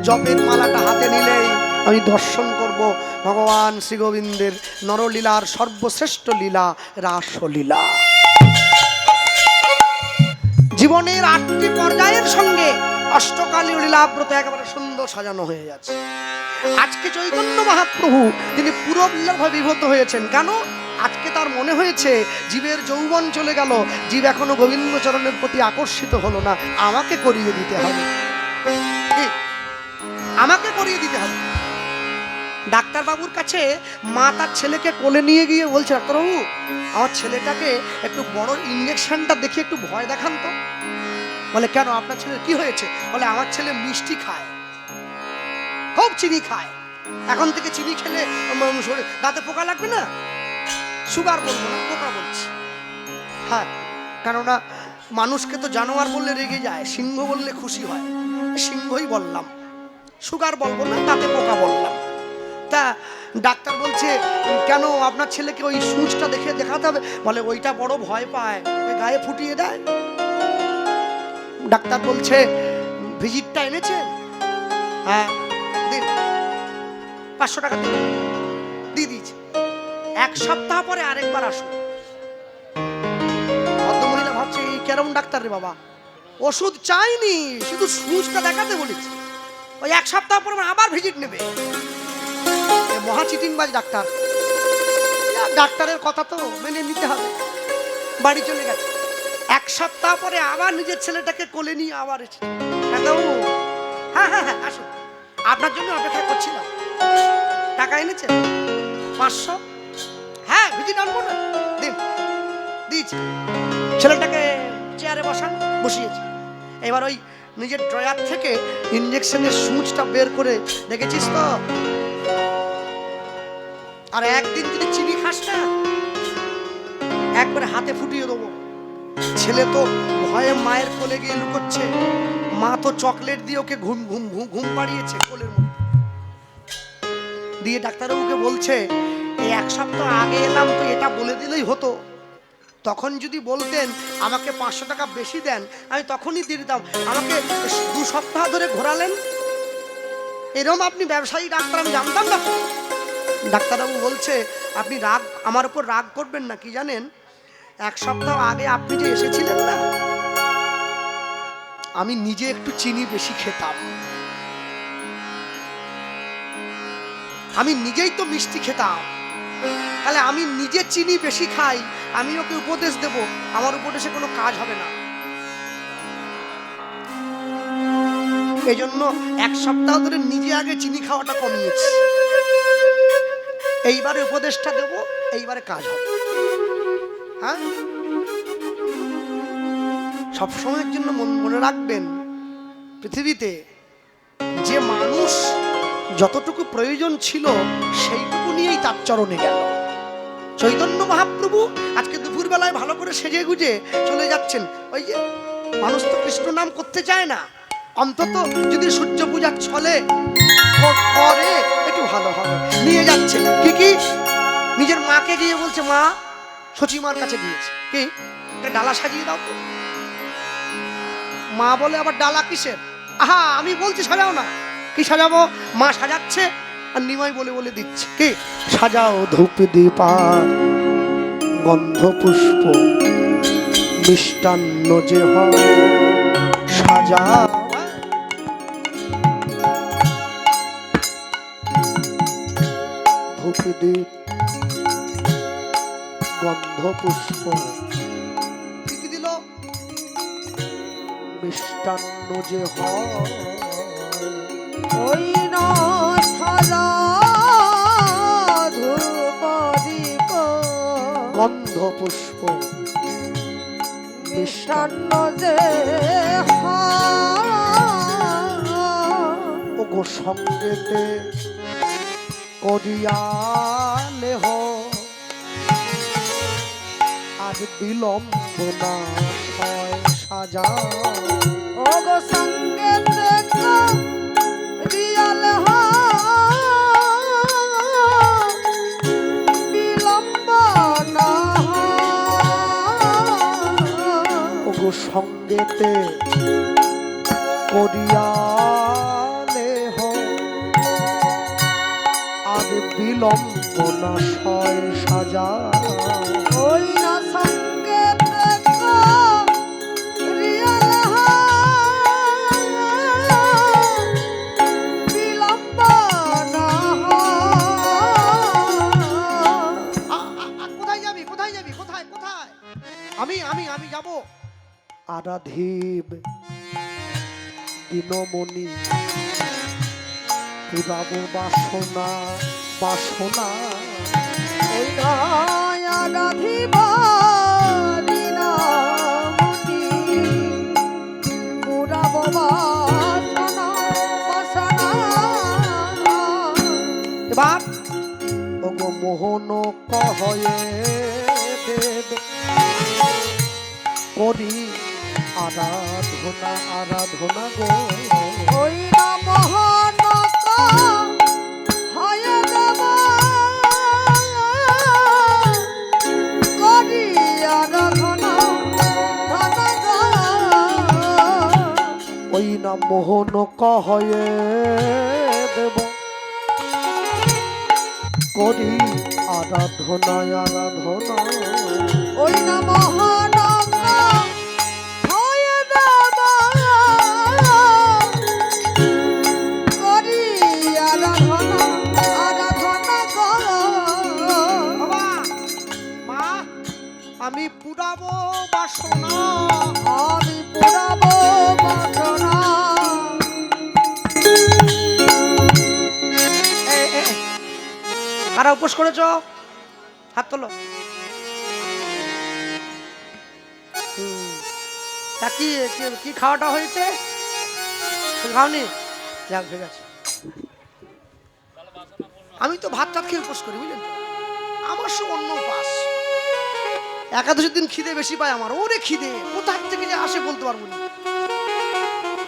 জপের মালাটা হাতে নিলেই আমি দর্শন করব ভগবান শ্রী গোবিন্দের নরলীলার সর্বশ্রেষ্ঠ লীলা, রাসলীলা। জীবনের 8টি পর্যায়ের সঙ্গে অষ্টকালীয় লীলাব্রত একেবারে সুন্দর সাজানো হয়ে যাচ্ছে। আজকে চৈতন্য মহাপ্রভু তিনি পুরোভাবে বিভূত হয়েছেন। কেন? আজকে তার মনে হয়েছে জীবের যৌবন চলে গেল, জীব এখনো গোবিন্দ চরণের প্রতি আকর্ষিত হলো না, আমাকে করিয়ে দিতে হবে, আমাকে করিয়ে দিতে হবে। ডাক্তারবাবুর কাছে মা তার ছেলেকে কোলে নিয়ে গিয়ে বলছে, ডাক্তারবাবু আমার ছেলেটাকে একটু বড় ইঞ্জেকশনটা দেখে একটু ভয় দেখান তো। বলে কেন, আপনার ছেলের কি হয়েছে? বলে আমার ছেলে মিষ্টি খায়, খুব চিনি খায়, এখন থেকে চিনি খেলে দাঁতে পোকা লাগবে না। সুগার বলবো না, পোকা বলছি। হ্যাঁ, কেননা মানুষকে তো জানোয়ার বললে রেগে যায়, সিংহ বললে খুশি হয়, সিংহই বললাম, সুগার বলবো না, দাঁতে পোকা বললাম। তা ডাক্তার বলছে কেন, আপনার ছেলেকে ওই সূঁচটা দেখে দেখাতে হবে। বলে ওইটা বড় ভয় পায়, গায়ে ফুটিয়ে দেয়। ডাক্তার বলছে ভিজিটটা এনেছেন? হ্যাঁ দিন, 500 টাকা দিন, দিয়ে দিয়েছে। 1 সপ্তাহ পরে আরেকবার আসুন। ভদ্রমহিলা ভাবছে এই কেরম ডাক্তার রে বাবা, ওষুধ চাইনি, শুধু সূঁচটা দেখাতে বলেছে। ওই 1 সপ্তাহ পর আবার ভিজিট নেবে। মহা চিটিংবাজ ডাক্তার। ডাক্তারের কথা তো মেনে নিতে হবে। বাড়ি চলে গেছে। 1 সপ্তাহ পরে আবার নিজের ছেলেটাকে কোলে নিয়ে আবার এসে, হ্যাঁ হ্যাঁ হ্যাঁ আসুন, আপনার জন্য অপেক্ষা করছিলাম। টাকা এনেছেন? 500। হ্যাঁ ভিজিট আনবো না, দিন, দিয়েছি। ছেলেটাকে চেয়ারে বসান, বসিয়েছি। এবার ওই নিজের ড্রয়ার থেকে ইঞ্জেকশনের সূঁচটা বের করে, দেখেছিস তো, আর একদিন যদি চিনি খাস না, একবারে হাতে ফুটিয়ে দেবো। ছেলে তো ভয়ে মায়ের কোলে গিয়ে লুকোচ্ছে, মা তো চকলেট দিয়ে ওকে ঘুম ঘুম ঘুম পাড়িয়েছে কোলের মধ্যে দিয়ে। ডাক্তারবাবুকে বলছে এই 1 সপ্তাহ আগে এলাম তো এটা বলে দিলেই হতো, তখন যদি বলতেন আমাকে 500 টাকা বেশি দেন, আমি তখনই দিয়ে দিতাম। আমাকে 2 সপ্তাহ ধরে ঘোরালেন, এরকম আপনি ব্যবসায়ী ডাক্তার আমি জানতাম না। ডাক্তারবাবু বলছে আপনি রাগ, আমার উপর রাগ করবেন না, কি জানেন, 1 সপ্তাহ আগে আপনি যে এসেছিলেন না, আমি নিজে একটু চিনি বেশি খেতাম, আমি নিজেই তো মিষ্টি খেতাম, তাহলে আমি নিজে চিনি বেশি খাই, আমি ওকে উপদেশ দেব, আমার উপদেশে কোনো কাজ হবে না। এই জন্য 1 সপ্তাহ ধরে নিজে আগে চিনি খাওয়াটা কমিয়েছি। এইবারে উপদেশটা দেব, এইবারে কাজ হবে। হ্যাঁ, সবসময়ের জন্য মনে রাখবেন, পৃথিবীতে যে মানুষ যতটুকু প্রয়োজন ছিল সেইটুকু নিয়েই তার চরণে গেল। চৈতন্য মহাপ্রভু আজকে দুপুরবেলায় ভালো করে সেজে গুজে চলে যাচ্ছেন। ওই যে মানুষ তো কৃষ্ণ নাম করতে চায় না, অন্তত যদি সূর্য পূজা চলে করে একটু ভালো হবে, নিয়ে যাচ্ছে। কি নিজের মাকে গিয়ে বলছে, মা সচিমার কাছে দিয়েছে, কি ডালা সাজিয়ে দাও। মা বলে আবার ডালা কিসের? আহা আমি বলছি সাজাও না। কি সাজাবো? মা সাজাচ্ছে আর নিমাই বলে বলে দিচ্ছে, কি সাজাও ধূপ দীপার গন্ধ পুষ্প মিষ্টান্ন যে হয় সাজাও। ধূপ দীপ গন্ধ পুষ্প কি দিল? মিষ্টান্ন যে হয় ওই না সাজা ধূপ দীপ গন্ধ পুষ্প মিষ্টান্ন যে ও গো সঙ্গেতে করিয়ালে আর আজ বিলম্ব না হয় সাজা। ও গো সঙ্গে দেখো রিয়াল বিলম্ব না ওগো সঙ্গেতে করিয়ালে আজ বিলম্ব না হয় সাজা। ওই না সঙ্গে দেখো রিয়াল বিলম্ব না কোথায় যাবি কোথায় যাবি কোথায় কোথায়? আমি আমি আমি যাব। আরাধীব দিনমণি পুরাব বাসনা বাসনা। ওই নয়া গাধিবারি নামনি পুরাব বাসনা বাসনা। এবার ওগো মোহন কহয়ে দেব করি আরাধনা আরাধনা গো। ওই না মোহন হয় দেব করি আরাধনা ধনা ওই না মোহন কহয়ে দেব করি আরাধনা আরাধনা। ওই না মোহন হয় দেব করি আরাধনা আরাধনা গো। বাবা মা আমি পুরাবো বাসনা। আমি পুরাবো বাসনা। কারা উপোস করেছ হাত তোলো। তা কি কি খাওয়াটা হয়েছে? খাওনি? যাক ঠিক আছে। আমি তো ভাত টাত খেয়ে উপোস করি বুঝলেন তো। আমার সব অন্য উপাস। একাদশের দিন খিদে বেশি পায় আমার। ওরে খিদে কোথা থেকে যে আসে বলতে পারবো না।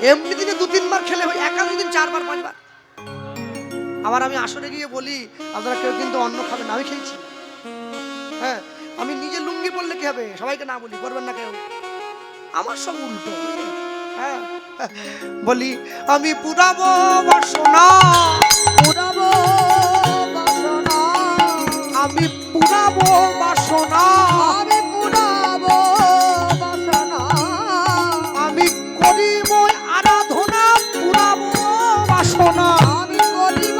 এমনি দিনে 2-3 বার খেলে হয়, একাদশ দিন 4 বার 5 বার। আবার আমি আসরে গিয়ে বলি আপনারা কেউ কিন্তু অন্ন খাবেন, আমি খেয়েছি। হ্যাঁ আমি নিজে লুঙ্গি পরলে কি হবে, সবাইকে না বলি করবেন না কেউ। আমার সব উল্টো। হ্যাঁ বলি আমি পুরাবো বাসনা পুরাবো বাসনা। আমি পুরাবো বাসনা। আমি পুরাবো বাসনা। আমি করিব আরাধনা পুরাবো বাসনা। আমি করিব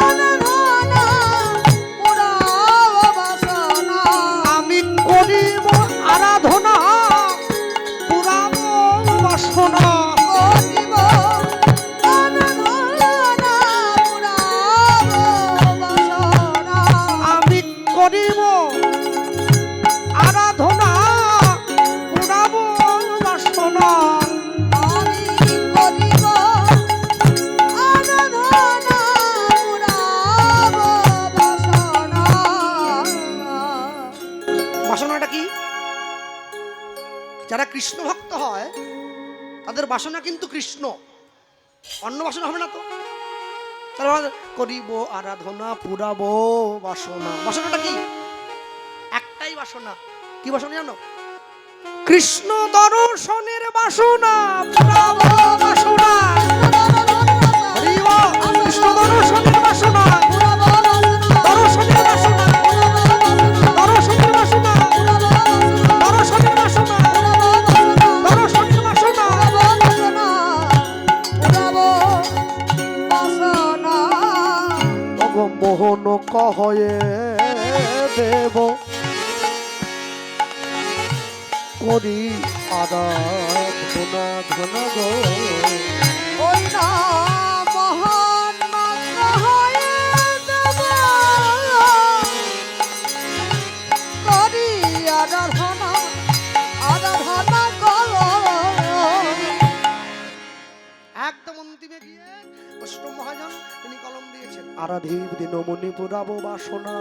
আরাধনা পুরাবো বাসনা। আমি করিব আরাধনা পুরাবো বাসনা। করিব আরাধনা পুরাবো বাসনা। আমি করিব আরাধনা পুরাবো বাসনা। আমি করিব আরাধনা পুরাবো বাসনা। বাসনাটা কি? যারা কৃষ্ণ ভক্ত হয় তাদের বাসনা কিন্তু কৃষ্ণ, অন্য বাসনা হবে না তো। তারা করিব আরাধনা পুরাবো বাসনা। বাসনাটা কি? একটাই বাসনা। কি বাসনা জানো? কৃষ্ণ দর্শনের বাসনা পুরাবো বাসনা। হরি বল। কৃষ্ণ দর্শনের বাসনা, দর্শনের বাসনা, দর্শনের বাসনা, দর্শনের বাসনা, দর্শনের বাসনা। অগ মোহন কহয়ে দেব করি আরাধনা ধনা গো। ওই না মহান হয়ে দেব করি আরাধনা আরাধনা করো। একদম অন্তিমে গিয়ে বৈষ্ণব মহাজন তিনি কলম দিয়েছেন আরাধীব দিনমণি পুরাবো বাসনা।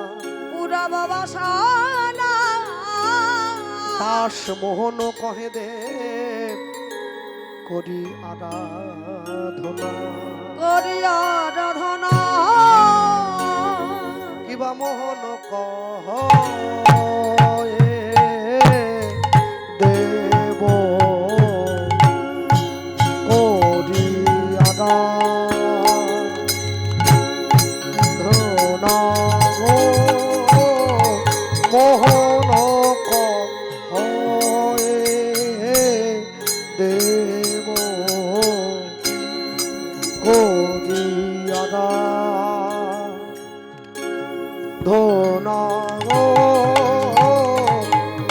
পুরাবো বাসনা দাস মোহন কহে দেব করি আরাধনা করি আরাধনা কিবা মোহন কহ দেব করি আরাধনা মোহন কহ দেব করি আরাধনা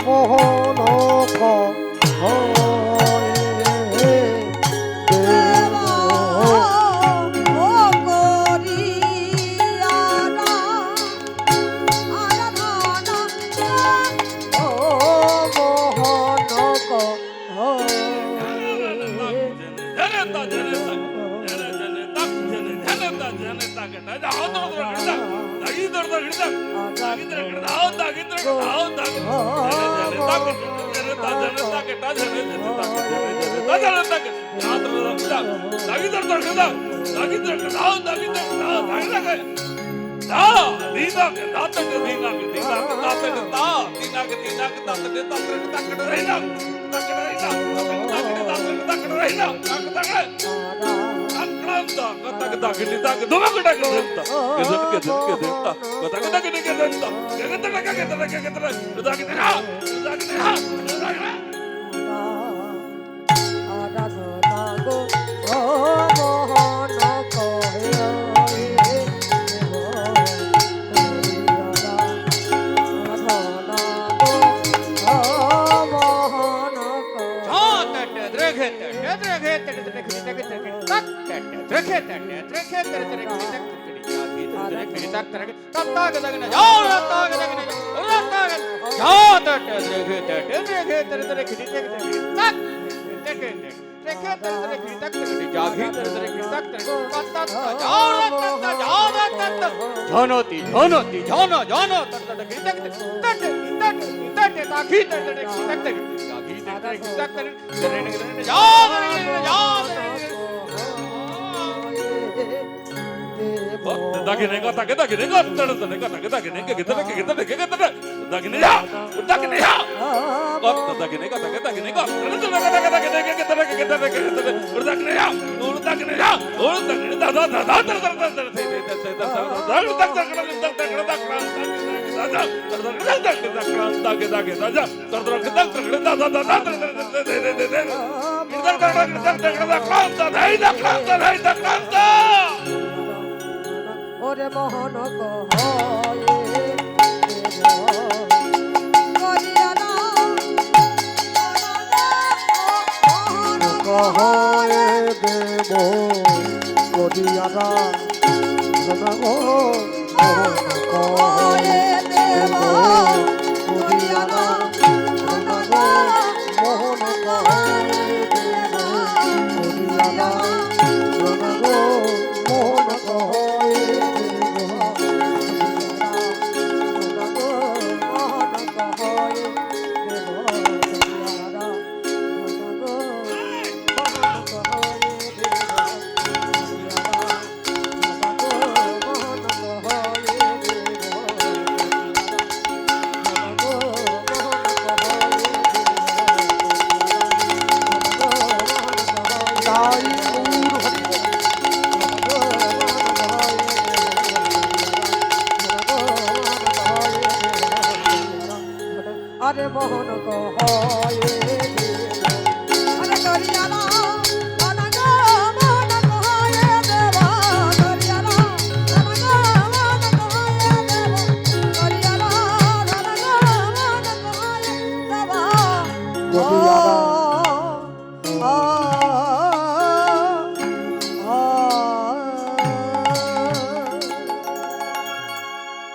মোহন কহ দেব ও করি আরাধনা ও মোহন আরাধনা গো ও মোহন কহে দেব আরাধনা গো ও মোহন ঝনতি ঝনতি ঝন ঝন Dagine gata ke dagine gata dagine gata ke dagine ke gata ke gata ke gata dagine ya dagine ya gata dagine gata ke dagine gata dagine ke gata ke gata ke gata dagine ya dagine ya dagine da da da da da ওরে মোহন কহে করিয়া না মোহন কহে দেব করি আরাধনা মোহন কহে দেব করি আরাধনা মোহন কহে দেব করি আরাধনা মোহন কহে আরে মোহন কহে আরে করিয়ালা অনগ মোহন কহে দেব করিয়ালা অনগ মোহন কহে দেব করিয়ালা অনগ মোহন কহে দেব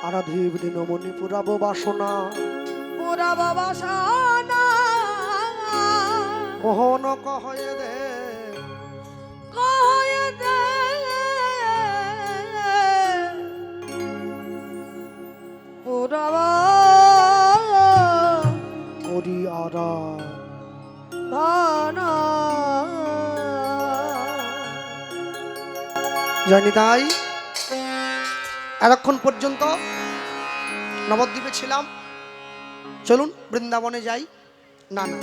আরাধীব দিনমণি পুরাব বাসনা পুরা বাবা সানা মোহন কহে দে কহে দে পুরা করি আরাধনা। জানি তাই এতক্ষণ পর্যন্ত নবদ্বীপে ছিলাম, চলুন বৃন্দাবনে যাই। না না,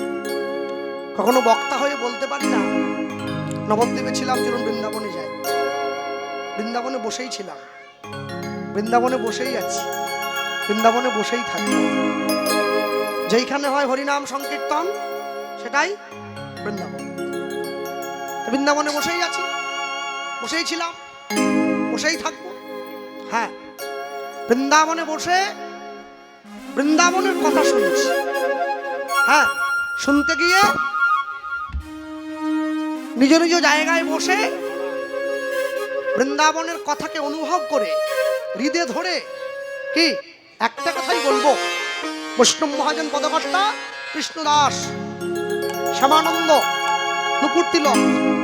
কখনো বক্তা হয়ে বলতে পারি না নবদ্বীপে ছিলাম, চলুন বৃন্দাবনে যাই। বৃন্দাবনে বসেই ছিলাম, বৃন্দাবনে বসেই আছি, বৃন্দাবনে বসেই থাকবো। যেইখানে হয় হরিনাম সংকীর্তন সেটাই বৃন্দাবন। বৃন্দাবনে বসেই আছি, বসেই ছিলাম, বসেই থাকবো। হ্যাঁ, বৃন্দাবনে বসে বৃন্দাবনের কথা শুনছি। হ্যাঁ, শুনতে গিয়ে নিজ নিজ জায়গায় বসে বৃন্দাবনের কথাকে অনুভব করে হৃদয়ে ধরে কি একটা কথাই বলবো, বৈষ্ণব মহাজন পদকর্তা কৃষ্ণদাস শ্যামানন্দ নুপুর তিলক,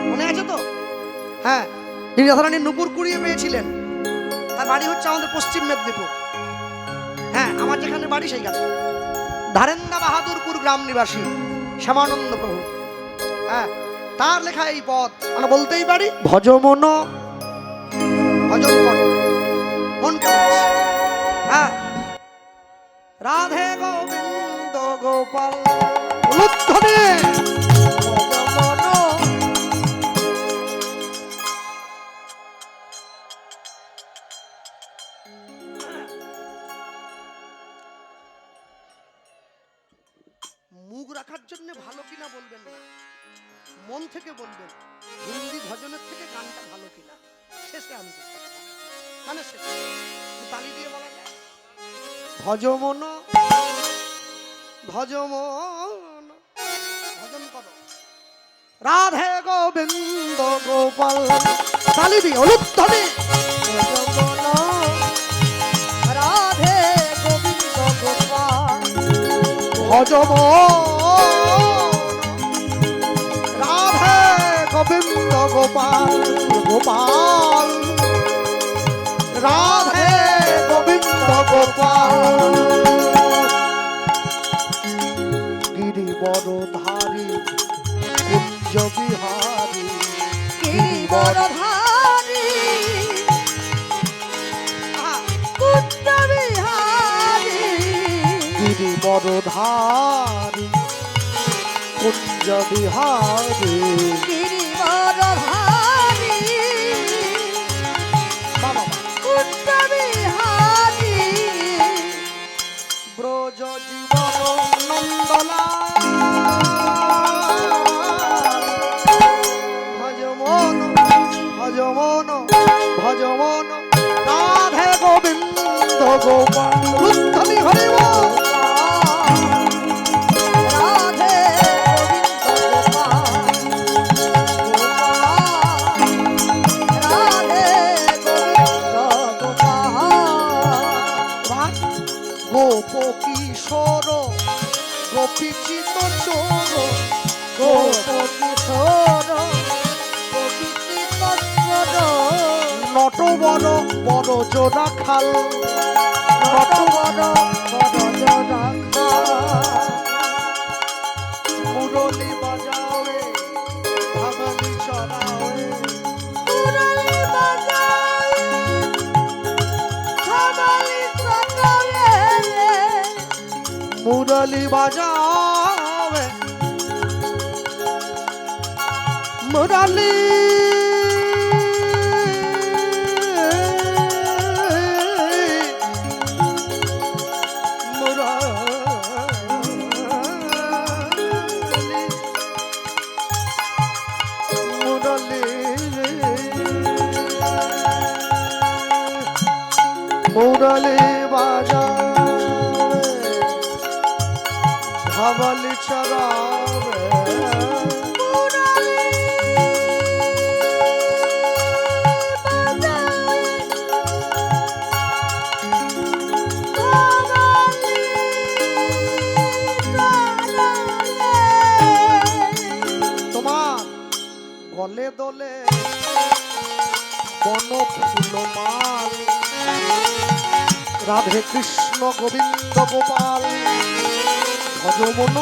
মনে আছে তো? হ্যাঁ, তিনি রাধারানীর নুপুর কুড়িয়ে পেয়েছিলেন। তার বাড়ি হচ্ছে আমাদের পশ্চিম মেদিনীপুর। হ্যাঁ, আমার যেখানে বাড়ি সেইখানে ধারেন্দা বাহাদুরপুর গ্রাম নিবাসী শ্যামানন্দ প্রভু। হ্যাঁ, তার লেখা এই পদ আমরা বলতেই পারি, ভজ মন ভজন করো মনকে বলছি। হ্যাঁ, রাধে গোবিন্দ গোপাল উলুধ্বনি মুখ রাখার জন্য ভালো কিনা বলবেন না, মন থেকে বলবেন হিন্দি ভজনের থেকে গানটা ভালো কিনা। শেষে আমি মানে শেষে তালি দিয়ে বলা যায়, ভজ মন ভজন করো রাধে গোবিন্দ গোপাল, তালি দিয়ে উলুধ্বনি রাধে গোবিন্দ গোপাল, ভজ রাধে গোবিন্দ গোপাল গোপাল, রাধে গোবিন্দ গোপাল। গিরিবর ধারী কুঞ্জ বিহারী, গিরিবরধারী কুঞ্জ বিহারী, গিরিবর ধারী কুঞ্জ বিহারী, গিরিবরধারী বাবা কুঞ্জ বিহারী, ব্রজ জীবন নন্দলা ভজমন ভজমন ভজমন রাধে গোবিন্দ গোপাল উলুধ্বনি হরি বল। রাধে গোবিন্দ গোপাল, রাধে গোবিন্দ গোপাল, গোপ কিশোর গোপীচিত চোর, গোপ কিশোর গোপীচিত চোর, নট বড় বড় জোড়া খাল, নট বড় বড় জোড়া খাল, মুরলি বাজাওয়ে ভাবলি চড়াওয়ে, মুরলি বাজায় ছাগলি চড়াবে, মুরলি বাজাওয়ে মুরলি মুরলি বাজাবে ভাবলি চড়াবে, তোমার গলে দোলে বন ফুল মাল, রাধে কৃষ্ণ গোবিন্দ গোপাল, ভজ মন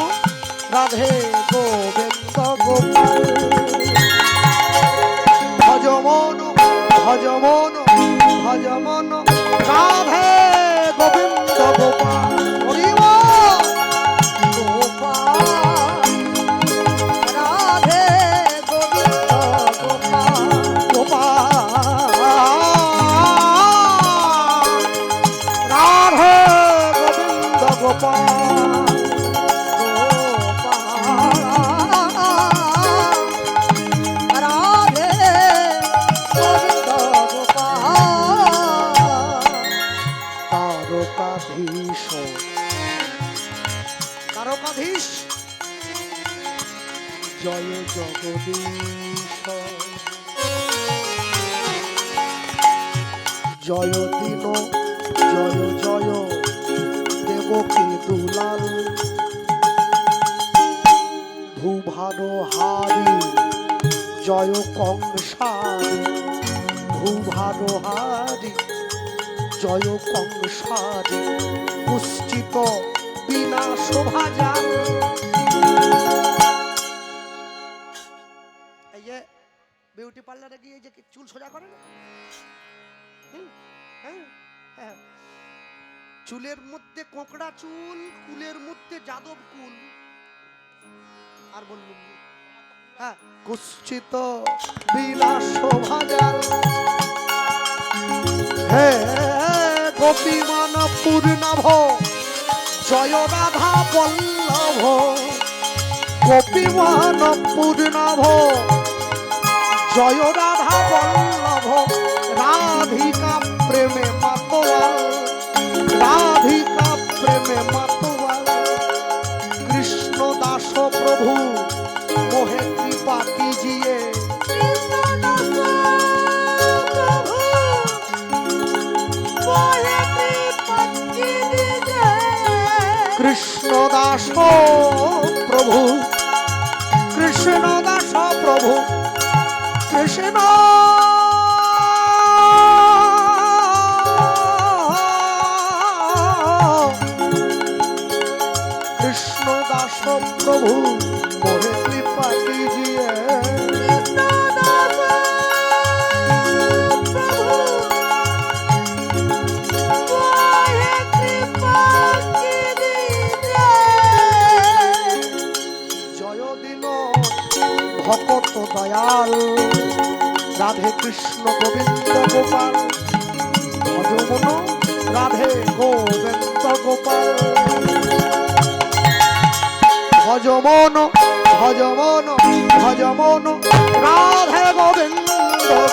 রাধে গোবিন্দ গোপাল ভজমন ভজমন ভজমন রাধে গোবিন্দ গোপাল হরি বল। গোপাল রাধে গোবিন্দ গোপাল গোপাল রাধে গোবিন্দ গোপাল রাধে গোবিন্দ গোপাল তারকাধীশ তারকাধীশ জয় জগদীশ জয় দিন জয় জয় দেবকী দুলাল ভূভার হারি জয় কংসারি ভূভার হারি জয় কংসারি পুষ্টিত বিনা শোভাজাল। এই যে বিউটি পার্লারে গিয়ে যে চুল সোজা করে না, হ্যাঁ, চুলের মধ্যে কোঁকড়া চুল, কুলের মধ্যে যাদব কুল, আর বললুম না। হ্যাঁ, কুষ্ঠিত বিনা শোভাজাল হে গোপীমান পূর্ণাভ জয় রাধা বল্লভ গোপীমান পূর্ণাভ জয় রাধা বল্লভ রাধিকা প্রেমে মাতোয়াল রাধিকা প্রেমে মাতোয়াল কৃষ্ণ দাস প্রভু মোহে কৃপা कीजिए কৃষ্ণ দাস প্রভু কৃষ্ণ দাস প্রভু কৃষ্ণ কৃষ্ণ দাস প্রভু মোরে কৃপা कीजिए জয় দিন ভকত দয়াল রাধে কৃষ্ণ গোবিন্দ গোপাল ভজমন রাধে গোবিন্দ গোপাল ভজমন ভজমন ভজমন রাধে গোবিন্দ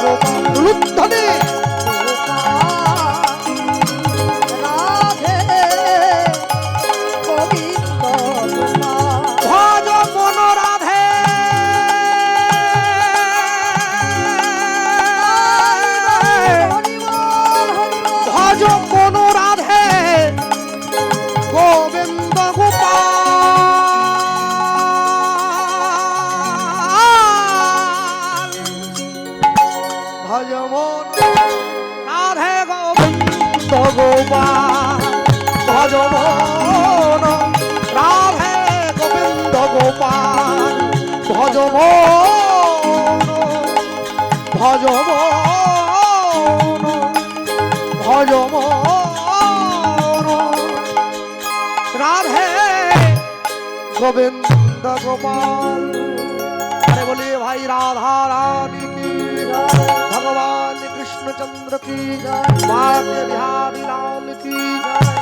গোপাল লুদ্ধনে রাধে গোবিন্দ গোপাল ভজমন রাধে ভজমন রাধে গোবিন্দ গোপাল ভজমন রাধে গোবিন্দ গোপাল ভজমন রাধে গোবিন্দ গোপাল ভজমন ভজমন ভজমন রাধে গোবিন্দ গোপাল। अरे बोलिए भाई राधा रानी की भगवान कृष्णचंद्र की माँ के बिहारी लाल की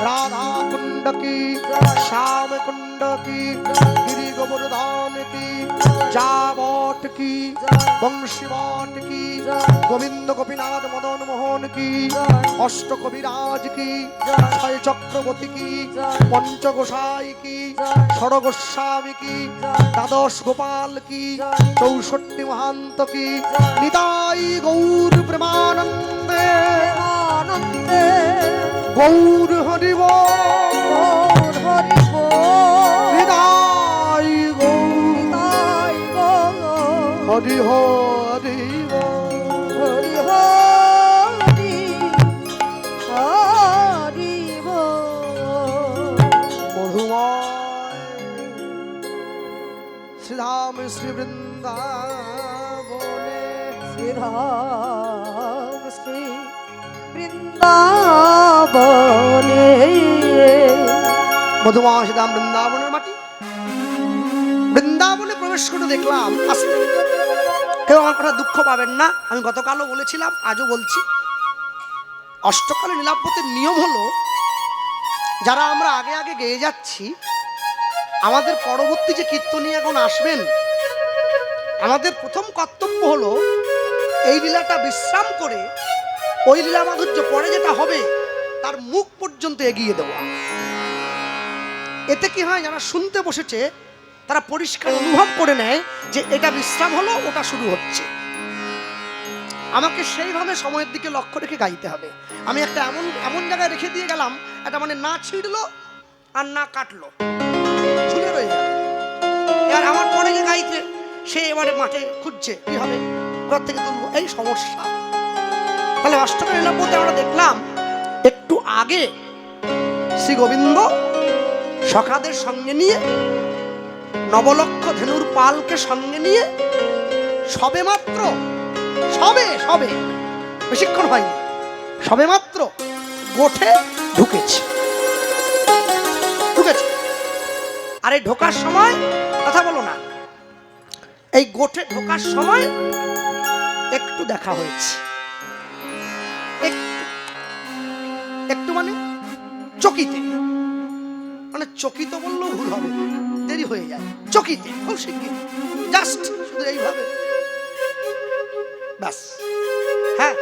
राधा कुंड की श्याम कुंड की गिरी गोवर्धन की जावट की वंशीवाट की गोविंद गोपीनाथ मदन मोहन की अष्ट कविराज की छय चक्रवर्ती की पंच गोसाई की षड गोस्वामी की द्वादश गोपाल की 64 महंत की निताई गौर प्रेमानंदे आनंदे गौर हरि बोल गौर हरि बोल निताई गौर निताई गौर हरि हरि बोल हरि हरि हरि बोल मधुमाय শ্রীধাম শ্রী বৃন্দাবনে শ্রীরাম শ্রী বৃন্দাবনে মধুমাস ধাম বৃন্দাবনের মাটি। বৃন্দাবনে প্রবেশ করে দেখলাম আস্তে, কেউ আমার কথা দুঃখ পাবেন না, আমি গতকালও বলেছিলাম, আজও বলছি, অষ্টকালে নীলাব্রতের নিয়ম হলো যারা আমরা আগে আগে গেয়ে যাচ্ছি, আমাদের পরবর্তী যে কীর্তনী এখন আসবেন, আমাদের প্রথম কর্তব্য হলো এই লীলাটা বিশ্রাম করে ওই লীলা মাধুর্য পরে যেটা হবে তার মুখ পর্যন্ত এগিয়ে দেওয়া। এতে কি হয়, যারা শুনতে বসেছে তারা পরিষ্কার অনুভব করে নেয় যে এটা বিশ্রাম হলো, ওটা শুরু হচ্ছে। আমাকে সেইভাবে সময়ের দিকে লক্ষ্য রেখে গাইতে হবে। আমি একটা এমন এমন জায়গায় রেখে দিয়ে গেলাম, এটা মানে না ছিঁড়লো আর না কাটলো, ঝুলে রয়ে যাবে। এবার আমার পরে যে গাইতে, সে এবারে মাঠে খুঁজছে কি হবে, ঘর থেকে তুলবো, এই সমস্যা। তাহলে অষ্টমী লীলাব্রতে আমরা দেখলাম একটু আগে শ্রী গোবিন্দ সখাদের সঙ্গে নিয়ে, নবলক্ষ ধেনুর পালকে সঙ্গে নিয়ে সবে মাত্র সবে বেশিক্ষণ হয়নি, সবে মাত্র গোঠে ঢুকেছে। আর এই ঢোকার সময়, কথা বলো না, এই গোঠে ঢোকার সময় একটু দেখা হয়েছে, একটু মানে চকিতে, মানে চকিত বললেও ভুল হবে, দেরি হয়ে যায়, চকিতে খুব শিগগির, জাস্ট শুধু এইভাবে, ব্যাস। হ্যাঁ,